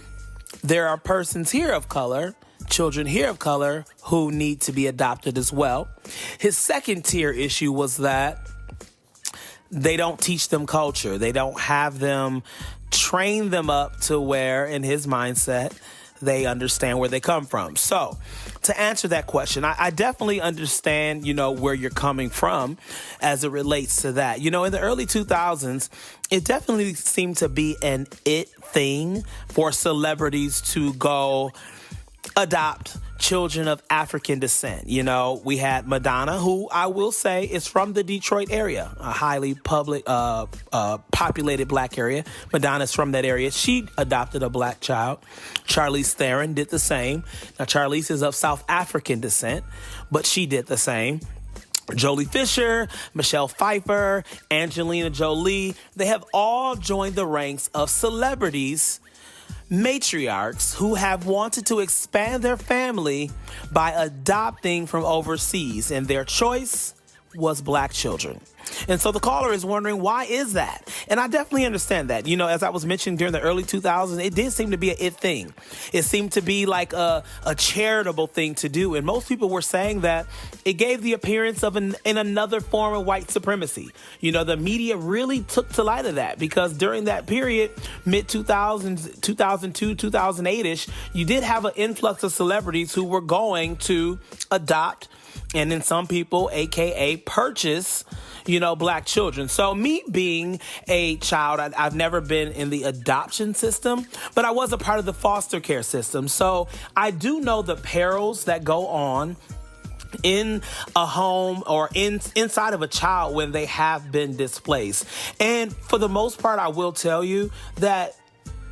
there are persons here of color, children here of color, who need to be adopted as well? His second tier issue was that they don't teach them culture. They don't have them train them up to where, in his mindset, they understand where they come from. So to answer that question, I definitely understand, where you're coming from as it relates to that. In the early 2000s, it definitely seemed to be an it thing for celebrities to go adopt children of African descent. We had Madonna, who I will say is from the Detroit area, a highly populated black area. Madonna's from that area. She adopted a black child. Charlize Theron did the same. Now, Charlize is of South African descent, but she did the same. Jolie Fisher, Michelle Pfeiffer, Angelina Jolie, they have all joined the ranks of celebrities, matriarchs who have wanted to expand their family by adopting from overseas, and their choice was black children. And so the caller is wondering, why is that? And I definitely understand that. As I was mentioning during the early 2000s, it did seem to be a it thing. It seemed to be like a charitable thing to do. And most people were saying that it gave the appearance of in another form of white supremacy. The media really took to light of that, because during that period, mid-2000s, 2002, 2008-ish, you did have an influx of celebrities who were going to adopt, and then some people, AKA purchase, black children. So me being a child, I've never been in the adoption system, but I was a part of the foster care system. So I do know the perils that go on in a home or inside of a child when they have been displaced. And for the most part, I will tell you that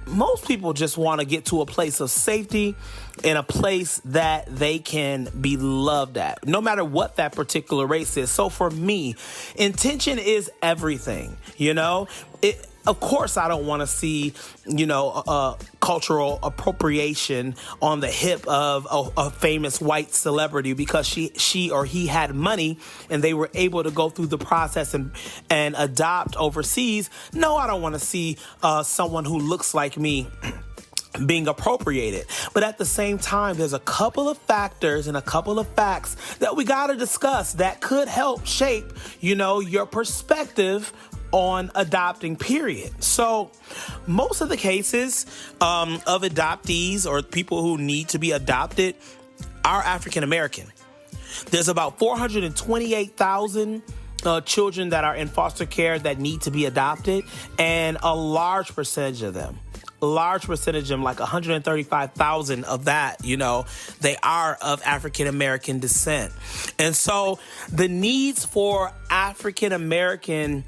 most people just want to get to a place of safety, in a place that they can be loved at, no matter what that particular race is. So for me, intention is everything, Of course, I don't want to see, cultural appropriation on the hip of a famous white celebrity because she or he had money and they were able to go through the process and adopt overseas. No, I don't want to see someone who looks like me being appropriated. But at the same time, there's a couple of factors and a couple of facts that we got to discuss that could help shape, your perspective on adopting, period. So most of the cases of adoptees or people who need to be adopted are African American. There's about 428,000 children that are in foster care that need to be adopted, and a large percentage of them, like 135,000 of that, they are of African American descent. And so the needs for African American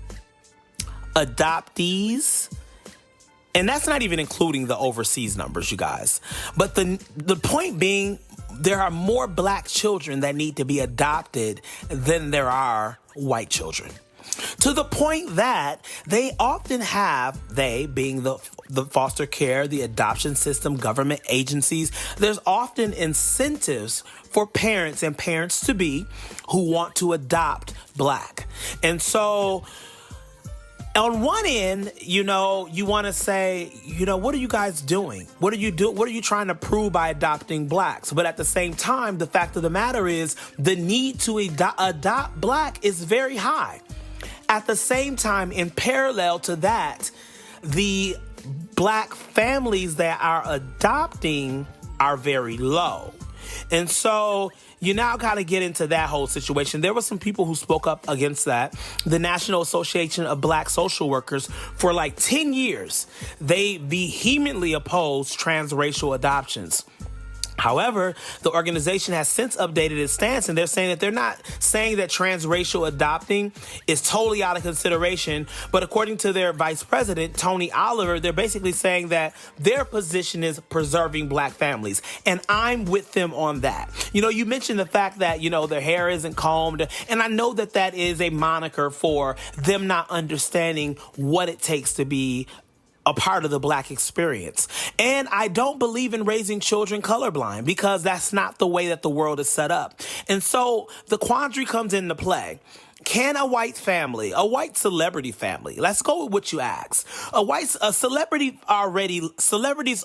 adoptees, and that's not even including the overseas numbers, you guys. But the point being, there are more black children that need to be adopted than there are white children. To the point that they often have, they being the foster care, the adoption system, government agencies, there's often incentives for parents and parents-to-be who want to adopt black. And so on one end, you want to say, what are you guys doing? What are you trying to prove by adopting blacks? But at the same time, the fact of the matter is the need to adopt black is very high. At the same time, in parallel to that, the black families that are adopting are very low. And so you now got to get into that whole situation. There were some people who spoke up against that. The National Association of Black Social Workers, for like 10 years, they vehemently opposed transracial adoptions. However, the organization has since updated its stance, and they're saying that they're not saying that transracial adopting is totally out of consideration. But according to their vice president, Tony Oliver, they're basically saying that their position is preserving black families. And I'm with them on that. You mentioned the fact that, their hair isn't combed. And I know that that is a moniker for them not understanding what it takes to be a part of the black experience. And I don't believe in raising children colorblind because that's not the way that the world is set up. And so the quandary comes into play. Can a white celebrity family, let's go with what you asked. Celebrities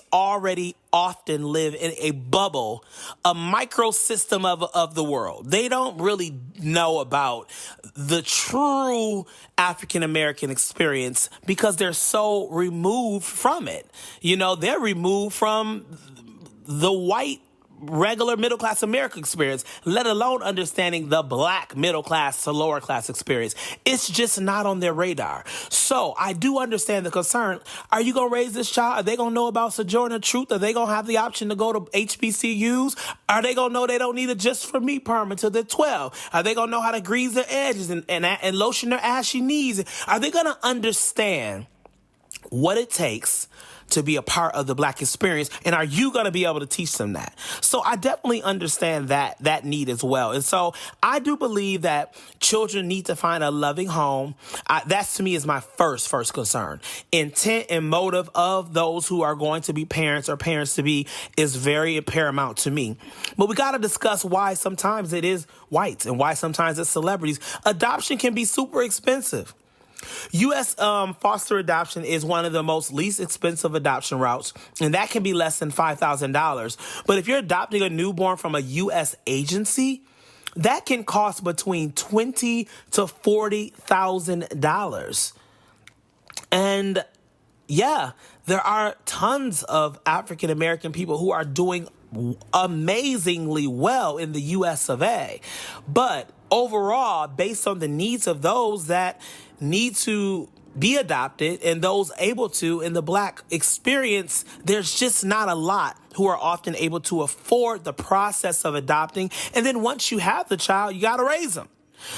already often live in a bubble, a microsystem of the world. They don't really know about the true African American experience because they're so removed from it. They're removed from the white regular middle class American experience, let alone understanding the black middle class to lower class experience. It's just not on their radar. So I do understand the concern. Are you going to raise this child? Are they going to know about Sojourner Truth? Are they going to have the option to go to HBCUs? Are they going to know they don't need a just for me permit until they're 12? Are they going to know how to grease their edges and lotion their ashy knees? Are they going to understand what it takes to be a part of the black experience? And are you going to be able to teach them that? So I definitely understand that need as well. And so I do believe that children need to find a loving home. That to me is my first concern. Intent and motive of those who are going to be parents or parents to be is very paramount to me. But we got to discuss why sometimes it is whites and why sometimes it's celebrities. Adoption can be super expensive. U.S. foster adoption is one of the most least expensive adoption routes, and that can be less than $5,000. But if you're adopting a newborn from a U.S. agency, that can cost between $20,000 to $40,000. And yeah, there are tons of African American people who are doing amazingly well in the U.S. of A. But overall, based on the needs of those that need to be adopted and those able to, in the Black experience, there's just not a lot who are often able to afford the process of adopting. And then once you have the child, you got to raise them.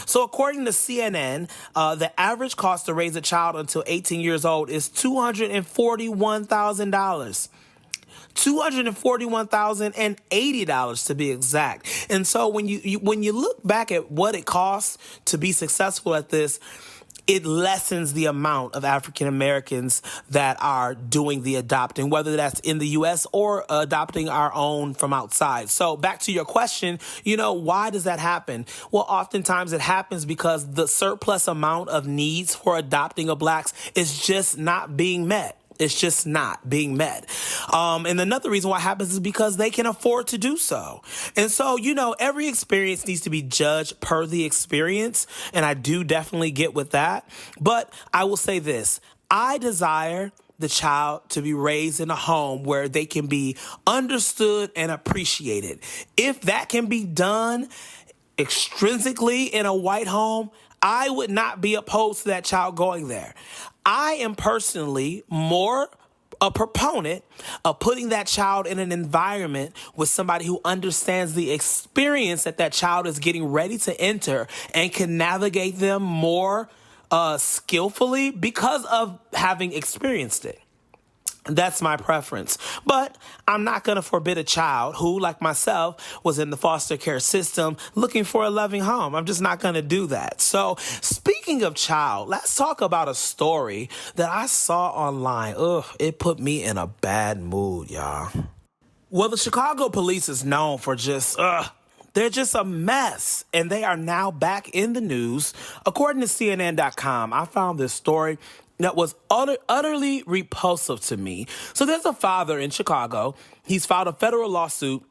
So according to CNN, the average cost to raise a child until 18 years old is $241,000. $241,080 to be exact. And so when you look back at what it costs to be successful at this, it lessens the amount of African Americans that are doing the adopting, whether that's in the U.S. or adopting our own from outside. So back to your question, why does that happen? Well, oftentimes it happens because the surplus amount of needs for adopting of Blacks is just not being met. It's just not being met. And another reason why it happens is because they can afford to do so. And so, every experience needs to be judged per the experience. And I do definitely get with that. But I will say this. I desire the child to be raised in a home where they can be understood and appreciated. If that can be done extrinsically in a white home, I would not be opposed to that child going there. I am personally more a proponent of putting that child in an environment with somebody who understands the experience that child is getting ready to enter and can navigate them more skillfully because of having experienced it. That's my preference. But I'm not going to forbid a child who, like myself, was in the foster care system looking for a loving home. I'm just not going to do that. So speaking of child, let's talk about a story that I saw online. It put me in a bad mood, y'all. Well, the Chicago police is known for they're just a mess, and they are now back in the news. According to CNN.com, I found this story that was utterly repulsive to me. So there's a father in Chicago. He's filed a federal lawsuit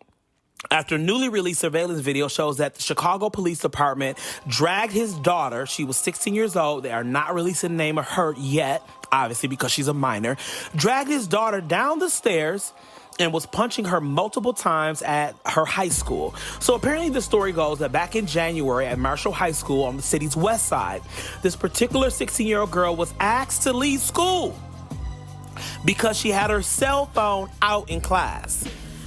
after newly released surveillance video shows that the Chicago Police Department dragged his daughter. She was 16 years old. They are not releasing the name of her yet, obviously because she's a minor. Dragged his daughter down the stairs and was punching her multiple times at her high school. So apparently the story goes that back in January at Marshall High School on the city's west side, this particular 16-year-old girl was asked to leave school because she had her cell phone out in class.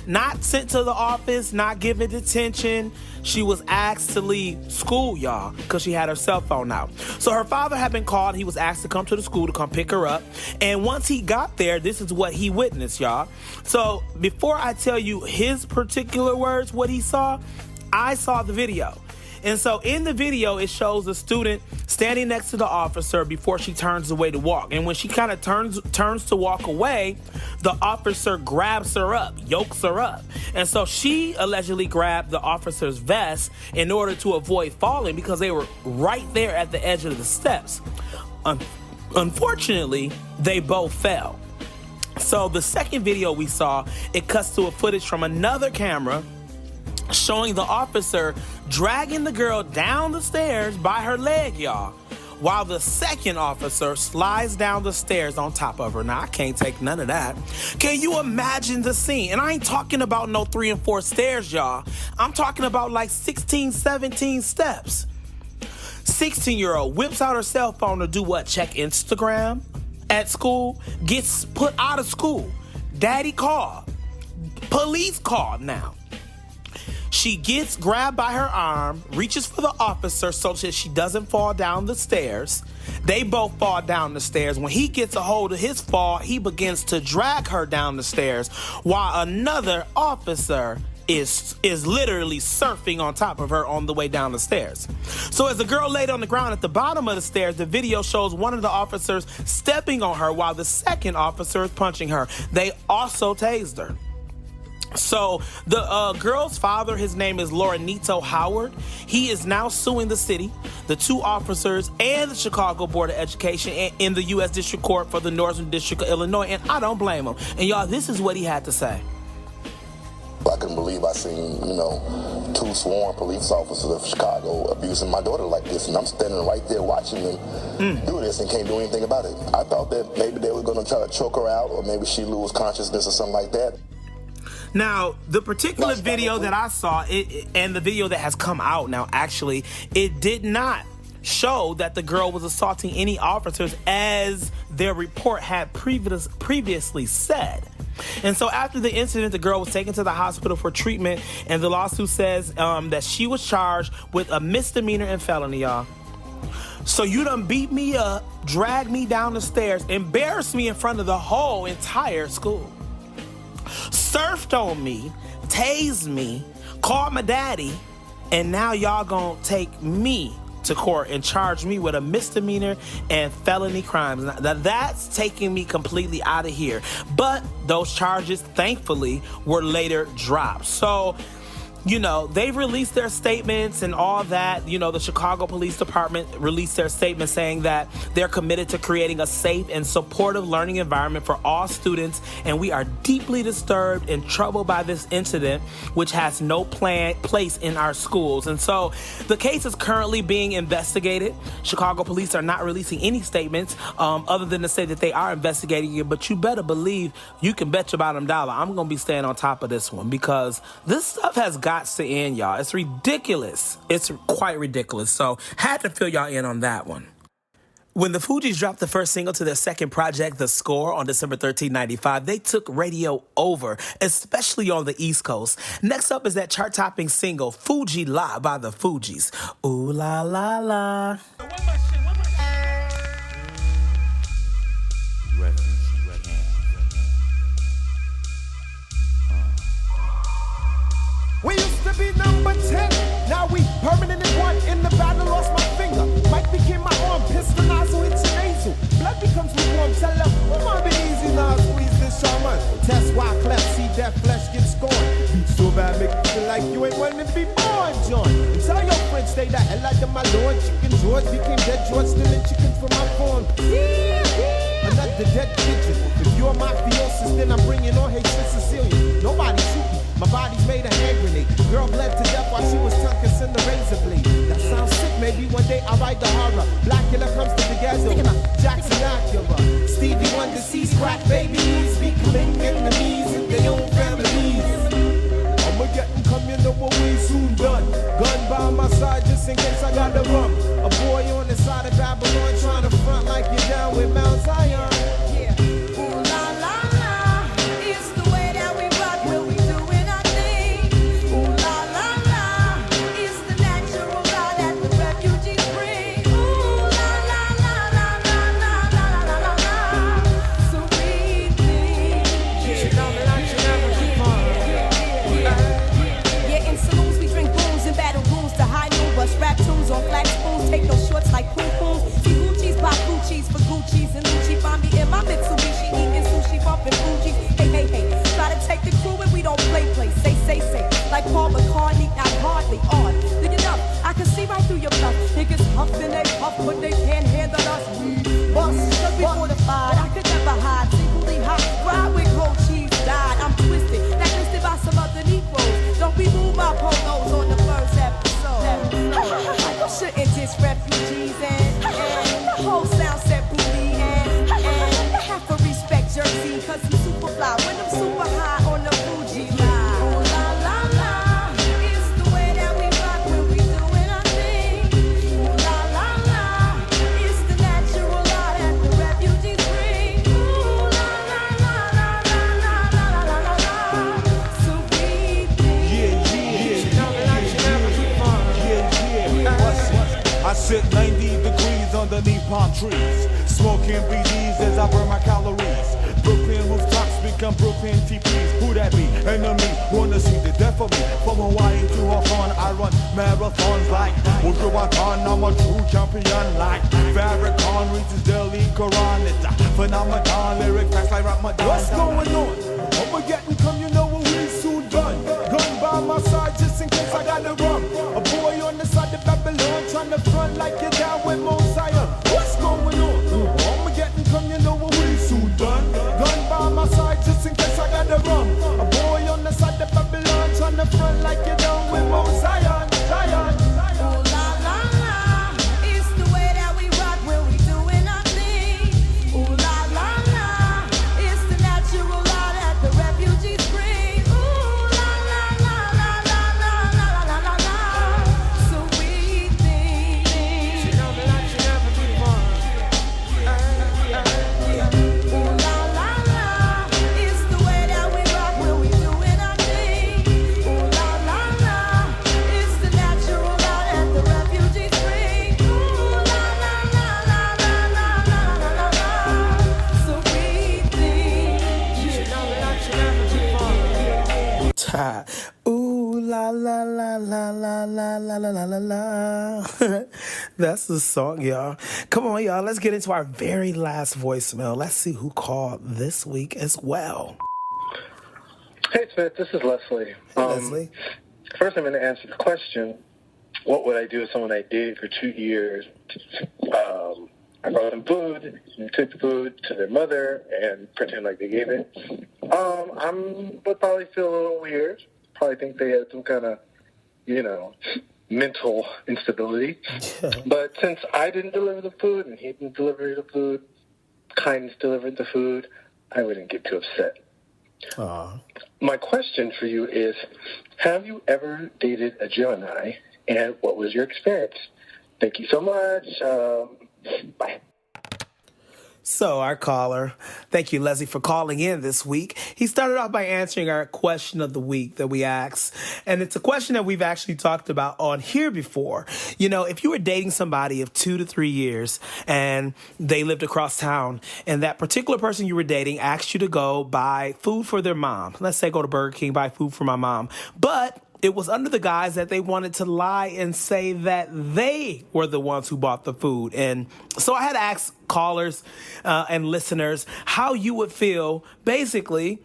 Not sent to the office, not given detention. She was asked to leave school, y'all, because she had her cell phone out. So her father had been called. He was asked to come to the school to come pick her up. And once he got there, this is what he witnessed, y'all. So before I tell you his particular words, what he saw, I saw the video. And so in the video, it shows the student standing next to the officer before she turns away to walk. And when she kind of turns to walk away, the officer grabs her up, yokes her up. And so she allegedly grabbed the officer's vest in order to avoid falling because they were right there at the edge of the steps. Unfortunately, they both fell. So the second video we saw, it cuts to a footage from another camera showing the officer dragging the girl down the stairs by her leg, y'all, while the second officer slides down the stairs on top of her. Now, I can't take none of that. Can you imagine the scene? And I ain't talking about no 3 and 4 stairs, y'all. I'm talking about like 16, 17 steps. 16-year-old whips out her cell phone to do what? Check Instagram at school? Gets put out of school. Daddy called. Police called now. She gets grabbed by her arm, reaches for the officer so that she doesn't fall down the stairs. They both fall down the stairs. When he gets a hold of his fall, he begins to drag her down the stairs while another officer is literally surfing on top of her on the way down the stairs. So as the girl laid on the ground at the bottom of the stairs, the video shows one of the officers stepping on her while the second officer is punching her. They also tased her. So the girl's father, his name is Laurenito Howard. He is now suing the city, the 2 officers, and the Chicago Board of Education in the U.S. District Court for the Northern District of Illinois, and I don't blame him. And y'all, this is what he had to say. I couldn't believe I seen, 2 sworn police officers of Chicago abusing my daughter like this, and I'm standing right there watching them do this and can't do anything about it. I thought that maybe they were going to try to choke her out, or maybe she lose consciousness or something like that. Now, the particular video that I saw, and the video that has come out now, actually, it did not show that the girl was assaulting any officers, as their report had previously said. And so after the incident, the girl was taken to the hospital for treatment, and the lawsuit says that she was charged with a misdemeanor and felony, y'all. So you done beat me up, dragged me down the stairs, embarrassed me in front of the whole entire school, surfed on me, tased me, called my daddy, and now y'all gonna take me to court and charge me with a misdemeanor and felony crimes. Now, that's taking me completely out of here. But those charges, thankfully, were later dropped. So, you know, they've released their statements and all that. You know, the Chicago Police Department released their statement saying that they're committed to creating a safe and supportive learning environment for all students, and we are deeply disturbed and troubled by this incident, which has no place in our schools. And so the case is currently being investigated. Chicago police are not releasing any statements other than to say that they are investigating it, but you better believe, you can bet your bottom dollar, I'm going to be staying on top of this one, because this stuff has got to end, y'all. It's ridiculous. It's quite ridiculous. So had to fill y'all in on that one. When the Fugees dropped the first single to their second project, The Score, on December 13, 95, they took radio over, especially on the East Coast. Next up is that chart-topping single, Fuji La by the Fugees. Ooh la la la. We used to be number 10, now we permanent in one. In the battle, lost my finger. Mike became my arm, pistol nozzle hits your nasal. Blood becomes lukewarm, tell them, come on, be easy now, squeeze this shaman. Test why cleft, see that flesh get scorned. Beat so bad, make you feel like you ain't wanting to be born, John. And tell your friends, stay the hell out of my lord. Chicken George became dead George, stealing chicken from my farm. Another dead pigeon. If you're mafiosis, then I'm bringing on hatred Sicilian. Nobody shoot me. My body's made a hand grenade. Girl bled to death while she was tongue-kissing the razor blade. That sounds sick, maybe one day I'll write the horror. Blackula comes to the ghetto. Jackson Acura. Stevie Wonder sees crack babies becoming enemies in their own families. I'ma get and come, you know what we soon done. Gun by my side just in case I got the rum. A boy on the side of Babylon trying to front like you're down with Mount Zion. On flat spoons, take those shorts like poo-poos. See Gucci's, buy Gucci's for Gucci's and Gucci. Find me in my Mitsubishi, eating sushi, bumping Fugees. Hey, hey, hey, try to take the crew and we don't play. Say, like Paul McCartney, not hardly on. Look it up, I can see right through your bluff. Niggas huffing, they puff, but they can't handle us. We bust, cause we fortified. I could never hide, singly hot. Ride with cold cheese, died. I'm twisted, blacklisted by some other Negroes. Don't be moved by polos on the first episode. You shouldn't diss refugees and the whole sound set booty and have to respect Jersey, cause I'm super fly when I'm super high on the Fuji line. Ooh la la la, it's the way that we rock when we doing our thing. Ooh la la la, it's the natural law that the refugees bring. Ooh la la la la la la la la la la. So we think. I sit 90 degrees underneath palm trees, smoking BDs as I burn my calories. Brooklyn rooftops become Brooklyn TPs. Who that be? Enemy, wanna see the death of me. From Hawaii to Hawthorne, I run marathons like Wujuwatan. I'm a true champion like Farrakhan reads daily Quran. It's a phenomenon, lyric facts like Ramadan. What's going on? I'ma get and come, you know what we soon done. Gun by my side just in case I got the rum. A boy on the side of Babylon trying to front like you're down with Mount Zion. What's going on? I'ma get and come, you know what we soon done. Gun by my side just in case I got the rum. A boy on the side of Babylon trying to front like you're down with Mount Zion. Zion. Ooh la la la, it's the way that we rock when we doing our thing. Ooh la la la, it's the natural law that the refugees bring. Ooh Ooh, la, la, la, la, la, la, la, la, la, la, la. That's the song, y'all. Come on, y'all. Let's get into our very last voicemail. Let's see who called this week as well. Hey, Smith. This is Leslie. Hey, Leslie. First, I'm going to answer the question, what would I do with someone I dated for 2 years? I brought them food, and took the food to their mother and pretend like they gave it. I would probably feel a little weird. Probably think they had some kind of, mental instability. Yeah. But since I didn't deliver the food and he didn't deliver the food, kindness delivered the food, I wouldn't get too upset. Aww. My question for you is, have you ever dated a Gemini, and what was your experience? Thank you so much. Bye. So our caller, thank you, Leslie, for calling in this week. He started off by answering our question of the week that we asked. And it's a question that we've actually talked about on here before. If you were dating somebody of 2 to 3 years and they lived across town and that particular person you were dating asked you to go buy food for their mom. Let's say go to Burger King, buy food for my mom. But it was under the guise that they wanted to lie and say that they were the ones who bought the food. And so I had to ask callers and listeners how you would feel, basically,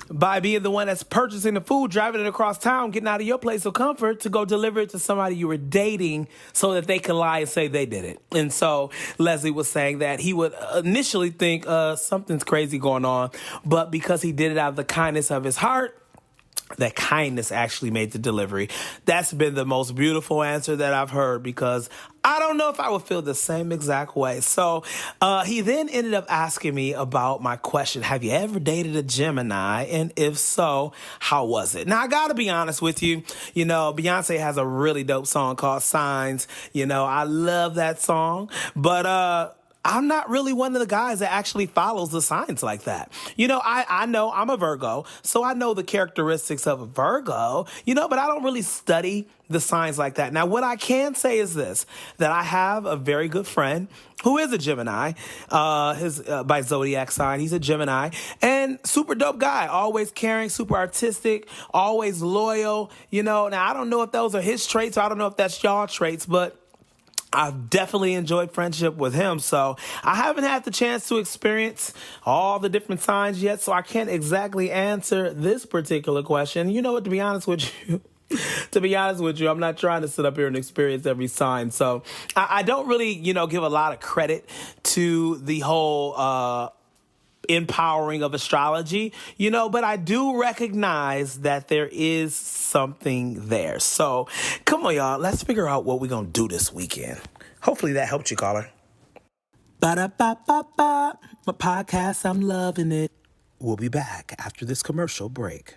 by being the one that's purchasing the food, driving it across town, getting out of your place of comfort to go deliver it to somebody you were dating so that they could lie and say they did it. And so Leslie was saying that he would initially think something's crazy going on, but because he did it out of the kindness of his heart, that kindness actually made the delivery. That's been the most beautiful answer that I've heard, because I don't know if I would feel the same exact way. So he then ended up asking me about my question, have you ever dated a Gemini? And if so, how was it? Now, I got to be honest with you. Beyonce has a really dope song called Signs. I love that song. But I'm not really one of the guys that actually follows the signs like that. I know I'm a Virgo, so I know the characteristics of a Virgo, but I don't really study the signs like that. Now, what I can say is this, that I have a very good friend who is a Gemini, by zodiac sign. He's a Gemini and super dope guy, always caring, super artistic, always loyal. Now I don't know if those are his traits or I don't know if that's y'all traits, but I've definitely enjoyed friendship with him. So I haven't had the chance to experience all the different signs yet, so I can't exactly answer this particular question. You know what, to be honest with you, I'm not trying to sit up here and experience every sign. So I don't really, give a lot of credit to the whole empowering of astrology, but I do recognize that there is something there. So come on, y'all, let's figure out what we're going to do this weekend. Hopefully that helped you, caller. Ba-da-ba-ba-ba. My podcast, I'm loving it. We'll be back after this commercial break.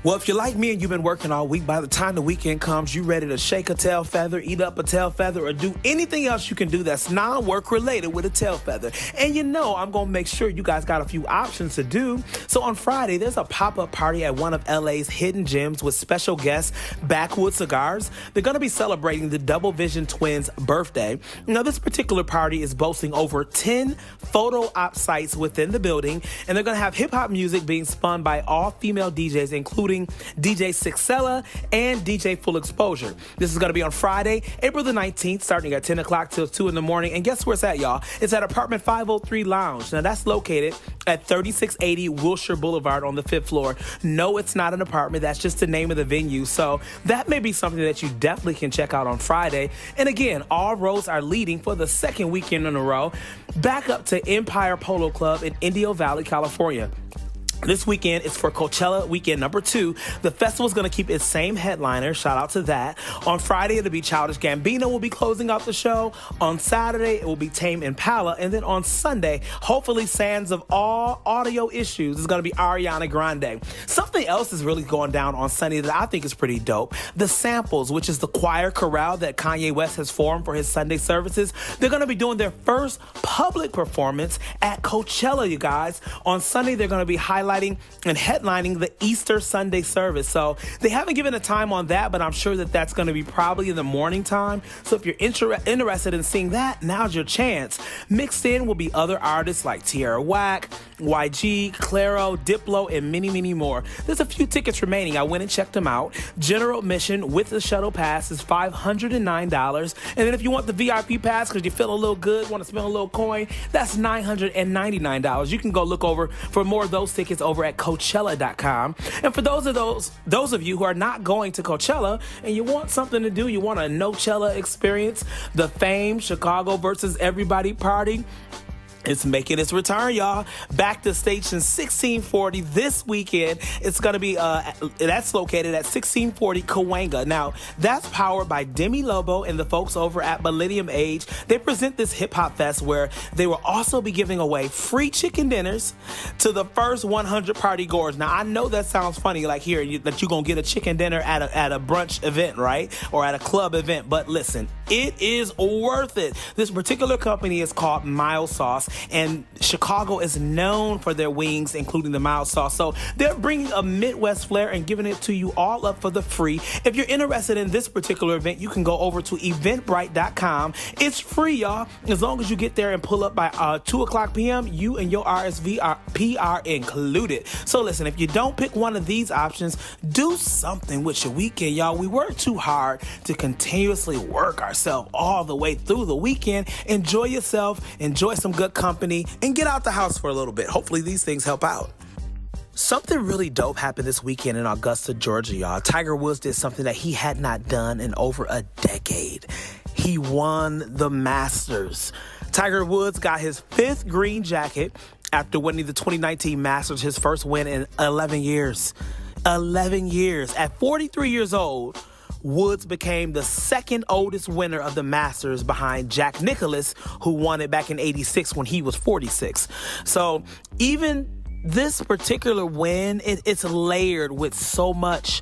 Well, if you're like me and you've been working all week, by the time the weekend comes, you ready to shake a tail feather, eat up a tail feather, or do anything else you can do that's non-work related with a tail feather. And I'm going to make sure you guys got a few options to do. So on Friday, there's a pop-up party at one of LA's hidden gems with special guests, Backwood Cigars. They're going to be celebrating the Double Vision twins' birthday. Now, this particular party is boasting over 10 photo op sites within the building, and they're going to have hip-hop music being spun by all female DJs, including DJ Sixella and DJ Full Exposure. This is going to be on Friday, April the 19th, starting at 10 o'clock till 2 in the morning. And guess where it's at, y'all? It's at Apartment 503 Lounge. Now, that's located at 3680 Wilshire Boulevard on the 5th floor. No, it's not an apartment. That's just the name of the venue. So that may be something that you definitely can check out on Friday. And again, all roads are leading for the second weekend in a row back up to Empire Polo Club in Indio Valley, California. This weekend is for Coachella weekend number 2. The festival is going to keep its same headliner. Shout out to that. On Friday, it'll be Childish Gambino will be closing out the show. On Saturday, it will be Tame Impala. And then on Sunday, hopefully sans of all audio issues, is going to be Ariana Grande. Something else is really going down on Sunday that I think is pretty dope. The Samples, which is the choir chorale that Kanye West has formed for his Sunday services, they're going to be doing their first public performance at Coachella, you guys. On Sunday, they're going to be highlighting highlighting and headlining the Easter Sunday service. So they haven't given a time on that, but I'm sure that that's going to be probably in the morning time. So if you're interested in seeing that, now's your chance. Mixed in will be other artists like Tierra Whack, YG, Claro, Diplo, and many, many more. There's a few tickets remaining. I went and checked them out. General admission with the shuttle pass is $509. And then if you want the VIP pass because you feel a little good, want to spend a little coin, that's $999. You can go look over for more of those tickets over at Coachella.com. And for those of you who are not going to Coachella and you want something to do, you want a No-Chella experience, the Fame Chicago versus Everybody Party, it's making its return, y'all. Back to Station 1640 this weekend. It's going to be, that's located at 1640 Cahuenga. Now, that's powered by Demi Lobo and the folks over at Millennium Age. They present this hip-hop fest where they will also be giving away free chicken dinners to the first 100 party goers. Now, I know that sounds funny, like here, that you're going to get a chicken dinner at a brunch event, right? Or at a club event. But listen, it is worth it. This particular company is called Mild Sauce, and Chicago is known for their wings, including the mild sauce. So they're bringing a Midwest flair and giving it to you all up for the free. If you're interested in this particular event, you can go over to eventbrite.com. It's free, y'all. As long as you get there and pull up by 2 o'clock p.m., you and your RSVP are included. So listen, if you don't pick one of these options, do something with your weekend, y'all. We work too hard to continuously work ourselves all the way through the weekend. Enjoy yourself, enjoy some good company, and get out the house for a little bit. Hopefully these things help out. Something really dope happened this weekend in Augusta, Georgia, y'all. Tiger Woods did something that he had not done in over a decade. He won the Masters. Tiger Woods got his 5th green jacket after winning the 2019 Masters, his first win in 11 years. 11 years. At 43 years old, Woods became the second oldest winner of the Masters behind Jack Nicklaus, who won it back in 86 when he was 46. So even this particular win, it's layered with so much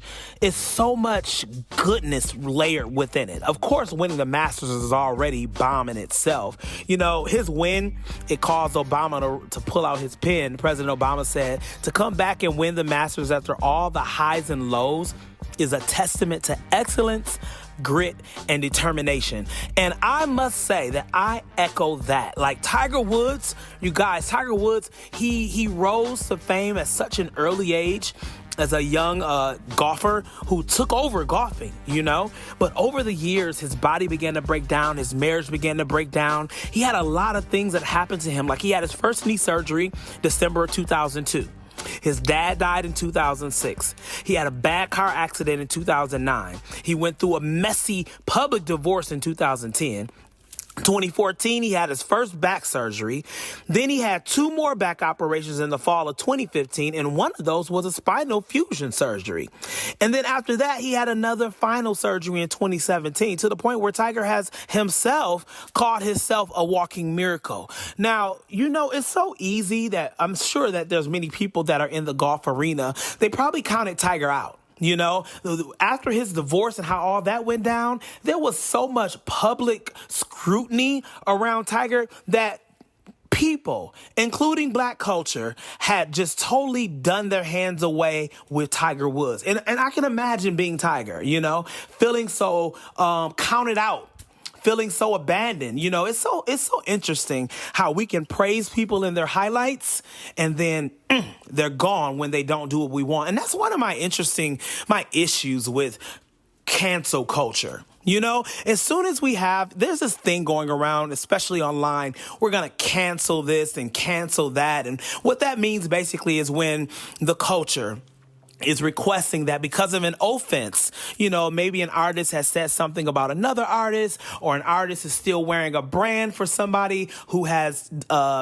goodness layered within it. Of course, winning the Masters is already bomb in itself. You know, his win, it caused Obama to pull out his pen. President Obama said, to come back and win the Masters after all the highs and lows is a testament to excellence, grit, and determination. And I must say that I echo that. Like Tiger Woods, you guys, Tiger Woods, he rose to fame at such an early age as a young golfer who took over golfing, you know? But over the years, his body began to break down. His marriage began to break down. He had a lot of things that happened to him. Like he had his first knee surgery December of 2002. His dad died in 2006. He had a bad car accident in 2009. He went through a messy public divorce in 2010. 2014, he had his first back surgery. Then he had 2 more back operations in the fall of 2015, and one of those was a spinal fusion surgery. And then after that, he had another final surgery in 2017, to the point where Tiger has himself called himself a walking miracle. Now, you know, it's so easy that I'm sure that there's many people that are in the golf arena, they probably counted Tiger out. You know, after his divorce and how all that went down, there was so much public scrutiny around Tiger that people, including black culture, had just totally done their hands away with Tiger Woods. And I can imagine being Tiger, you know, feeling so counted out, feeling so abandoned. You know, it's so interesting how we can praise people in their highlights and then they're gone when they don't do what we want. And that's one of my issues with cancel culture. You know, as soon as there's this thing going around, especially online, we're going to cancel this and cancel that. And what that means basically is when the culture is requesting that because of an offense, you know, maybe an artist has said something about another artist, or an artist is still wearing a brand for somebody who has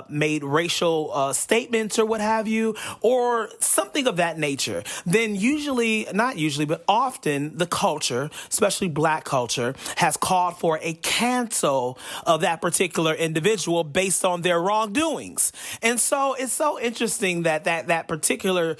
made racial statements or what have you, or something of that nature, then often the culture, especially black culture, has called for a cancel of that particular individual based on their wrongdoings. And so it's so interesting that particular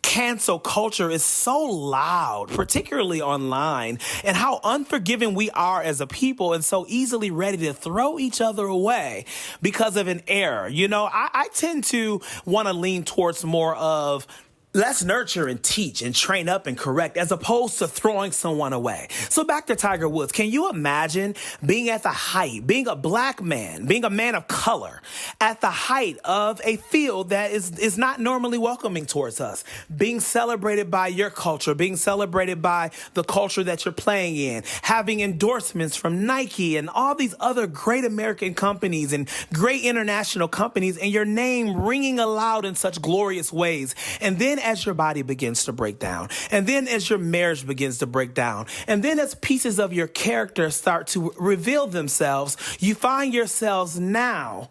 cancel culture is so loud, particularly online, and how unforgiving we are as a people and so easily ready to throw each other away because of an error. You know, I tend to want to lean towards more of let's nurture and teach and train up and correct as opposed to throwing someone away. So back to Tiger Woods. Can you imagine being at the height, being a black man, being a man of color at the height of a field that is not normally welcoming towards us, being celebrated by your culture, being celebrated by the culture that you're playing in, having endorsements from Nike and all these other great American companies and great international companies, and your name ringing aloud in such glorious ways. And then as your body begins to break down, and then as your marriage begins to break down, and then as pieces of your character start to reveal themselves, you find yourselves now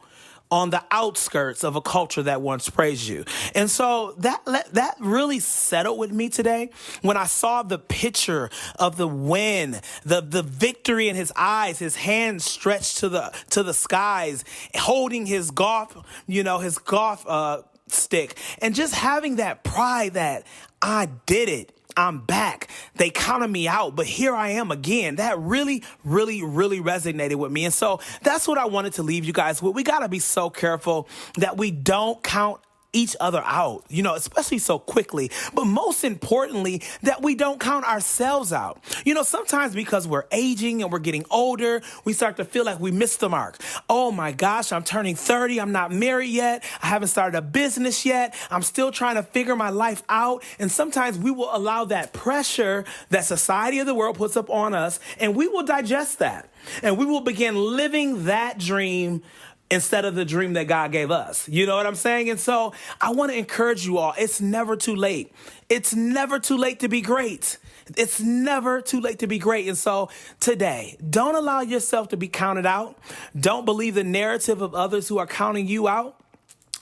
on the outskirts of a culture that once praised you. And so that really settled with me today when I saw the picture of the win, the victory in his eyes, his hands stretched to the skies, holding his golf stick, and just having that pride that I did it. I'm back. They counted me out, but here I am again. That really, really, really resonated with me. And so that's what I wanted to leave you guys with. We got to be so careful that we don't count each other out, you know, especially so quickly. But most importantly, that we don't count ourselves out. You know, sometimes because we're aging and we're getting older, we start to feel like we missed the mark. Oh my gosh, I'm turning 30. I'm not married yet. I haven't started a business yet. I'm still trying to figure my life out. And sometimes we will allow that pressure that society of the world puts up on us, and we will digest that. And we will begin living that dream instead of the dream that God gave us. You know what I'm saying? And so I want to encourage you all. It's never too late. It's never too late to be great. It's never too late to be great. And so today, don't allow yourself to be counted out. Don't believe the narrative of others who are counting you out.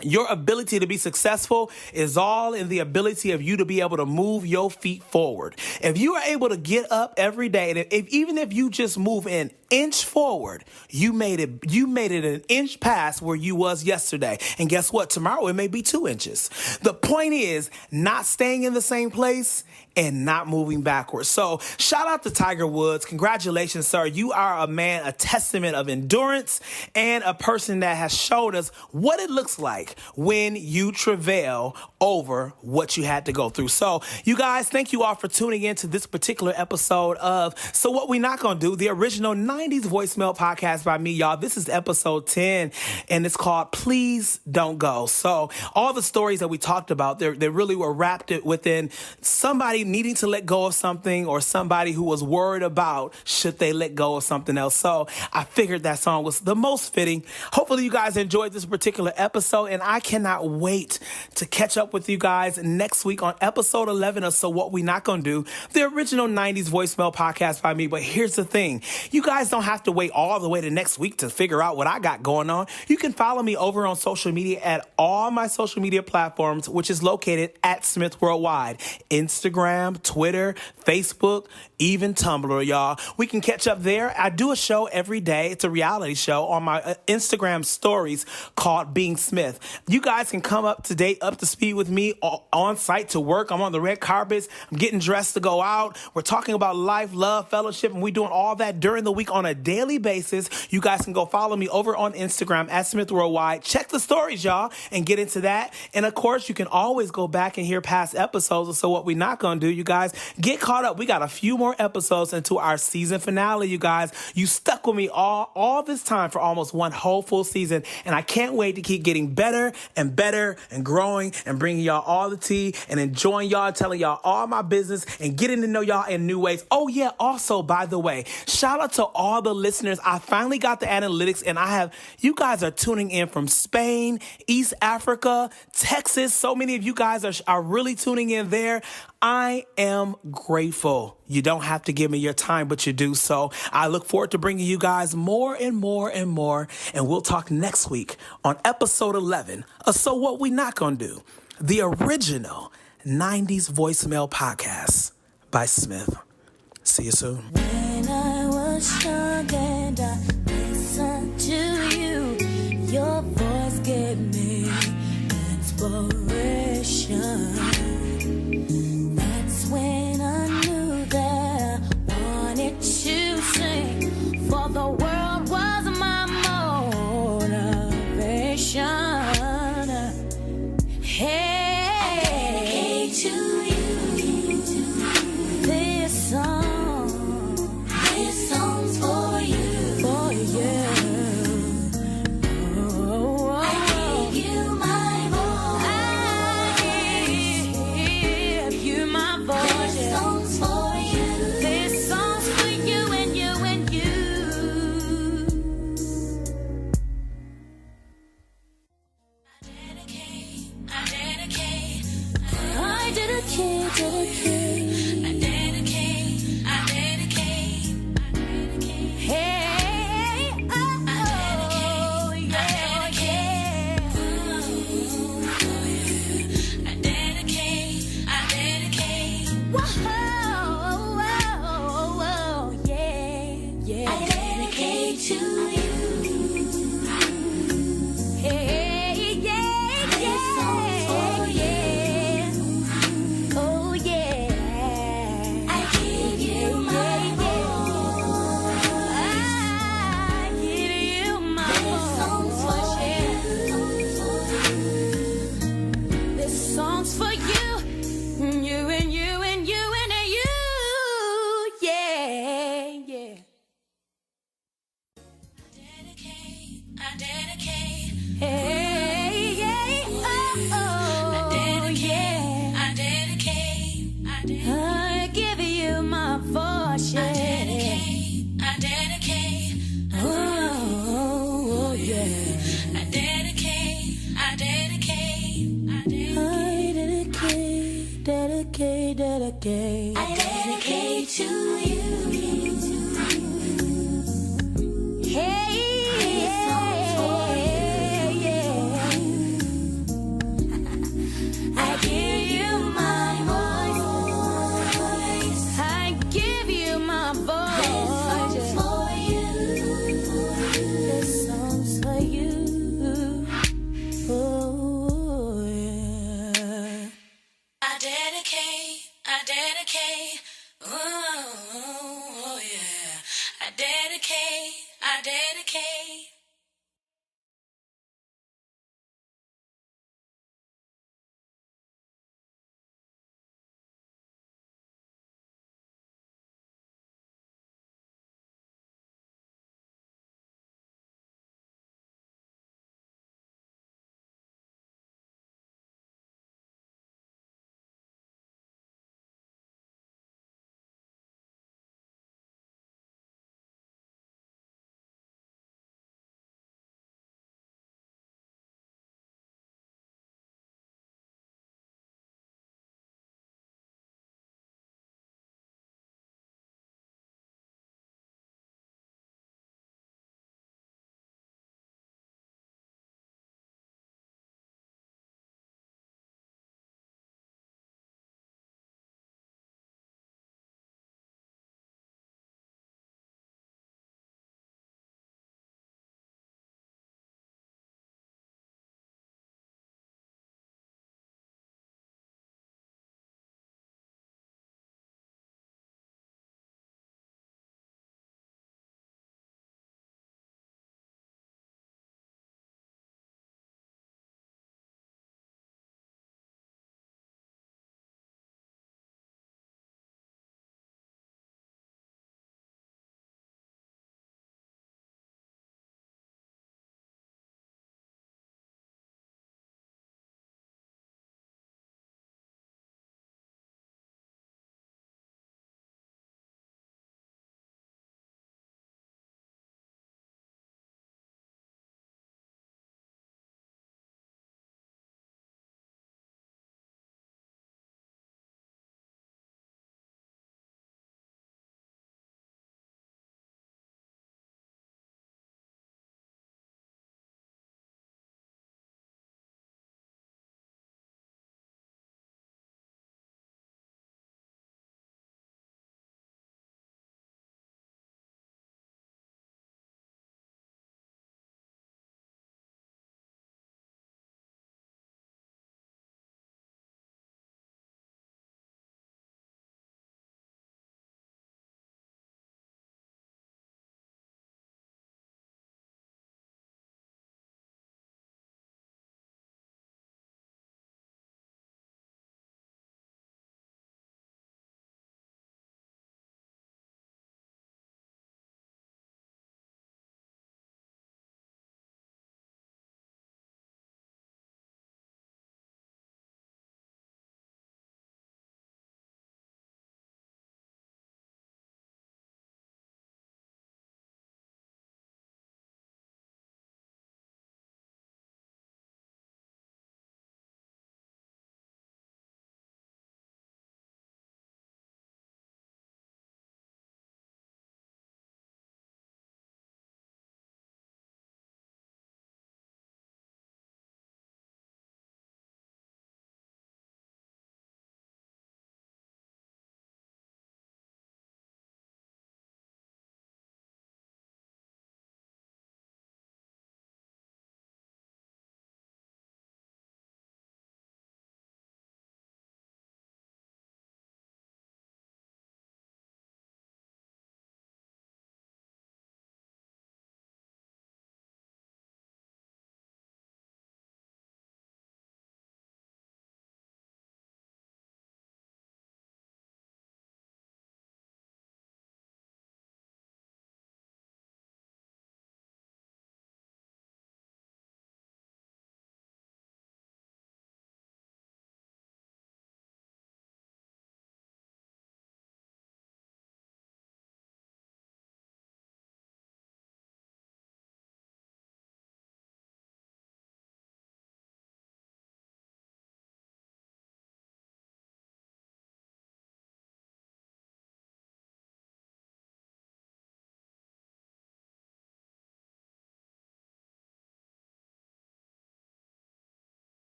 Your ability to be successful is all in the ability of you to be able to move your feet forward. If you are able to get up every day, and even if you just move an inch forward, you made it an inch past where you was yesterday. And guess what? Tomorrow it may be 2 inches. The point is not staying in the same place and not moving backwards. So shout out to Tiger Woods. Congratulations, sir. You are a man, a testament of endurance, and a person that has showed us what it looks like when you travail over what you had to go through. So you guys, thank you all for tuning in to this particular episode of So What We Not Gonna Do, the original 90s voicemail podcast by me, y'all. This is episode 10, and it's called Please Don't Go. So all the stories that we talked about, they really were wrapped within somebody needing to let go of something, or somebody who was worried about should they let go of something else. So I figured that song was the most fitting. Hopefully you guys enjoyed this particular episode, and I cannot wait to catch up with you guys next week on episode 11 of So What We Not Gonna Do, the original 90s voicemail podcast by me. But here's the thing. You guys don't have to wait all the way to next week to figure out what I got going on. You can follow me over on social media at all my social media platforms, which is located at Smith Worldwide. Instagram, Twitter, Facebook, even Tumblr, y'all. We can catch up there. I do a show every day. It's a reality show on my Instagram stories called Being Smith. You guys can come up to date, up to speed with me on site to work. I'm on the red carpets. I'm getting dressed to go out. We're talking about life, love, fellowship, and we're doing all that during the week on a daily basis. You guys can go follow me over on Instagram at Smith Worldwide. Check the stories, y'all, and get into that. And of course, you can always go back and hear past episodes of So What We Not Gonna Do. You guys, get caught up. We got a few more episodes into our season finale, you guys. You stuck with me all this time for almost one whole full season, and I can't wait to keep getting better and better and growing and bringing y'all all the tea and enjoying y'all, telling y'all all my business and getting to know y'all in new ways. Oh yeah, also, by the way, shout out to all the listeners. I finally got the analytics, and you guys are tuning in from Spain, East Africa, Texas. So many of you guys are really tuning in there. I am grateful. You don't have to give me your time, but you do. So I look forward to bringing you guys more and more and more. And we'll talk next week on episode 11 of So What We Not Gonna Do, the original 90s voicemail podcast by Smith. See you soon. When I was young and I listened to you, your voice gave me inspiration. I dedicate to you. Dedicate. I dedicate to you. Hey, I give you my voice. I give you my voice. This song's for you. This song's for you. Oh yeah. I dedicate. Oh, yeah. I dedicate.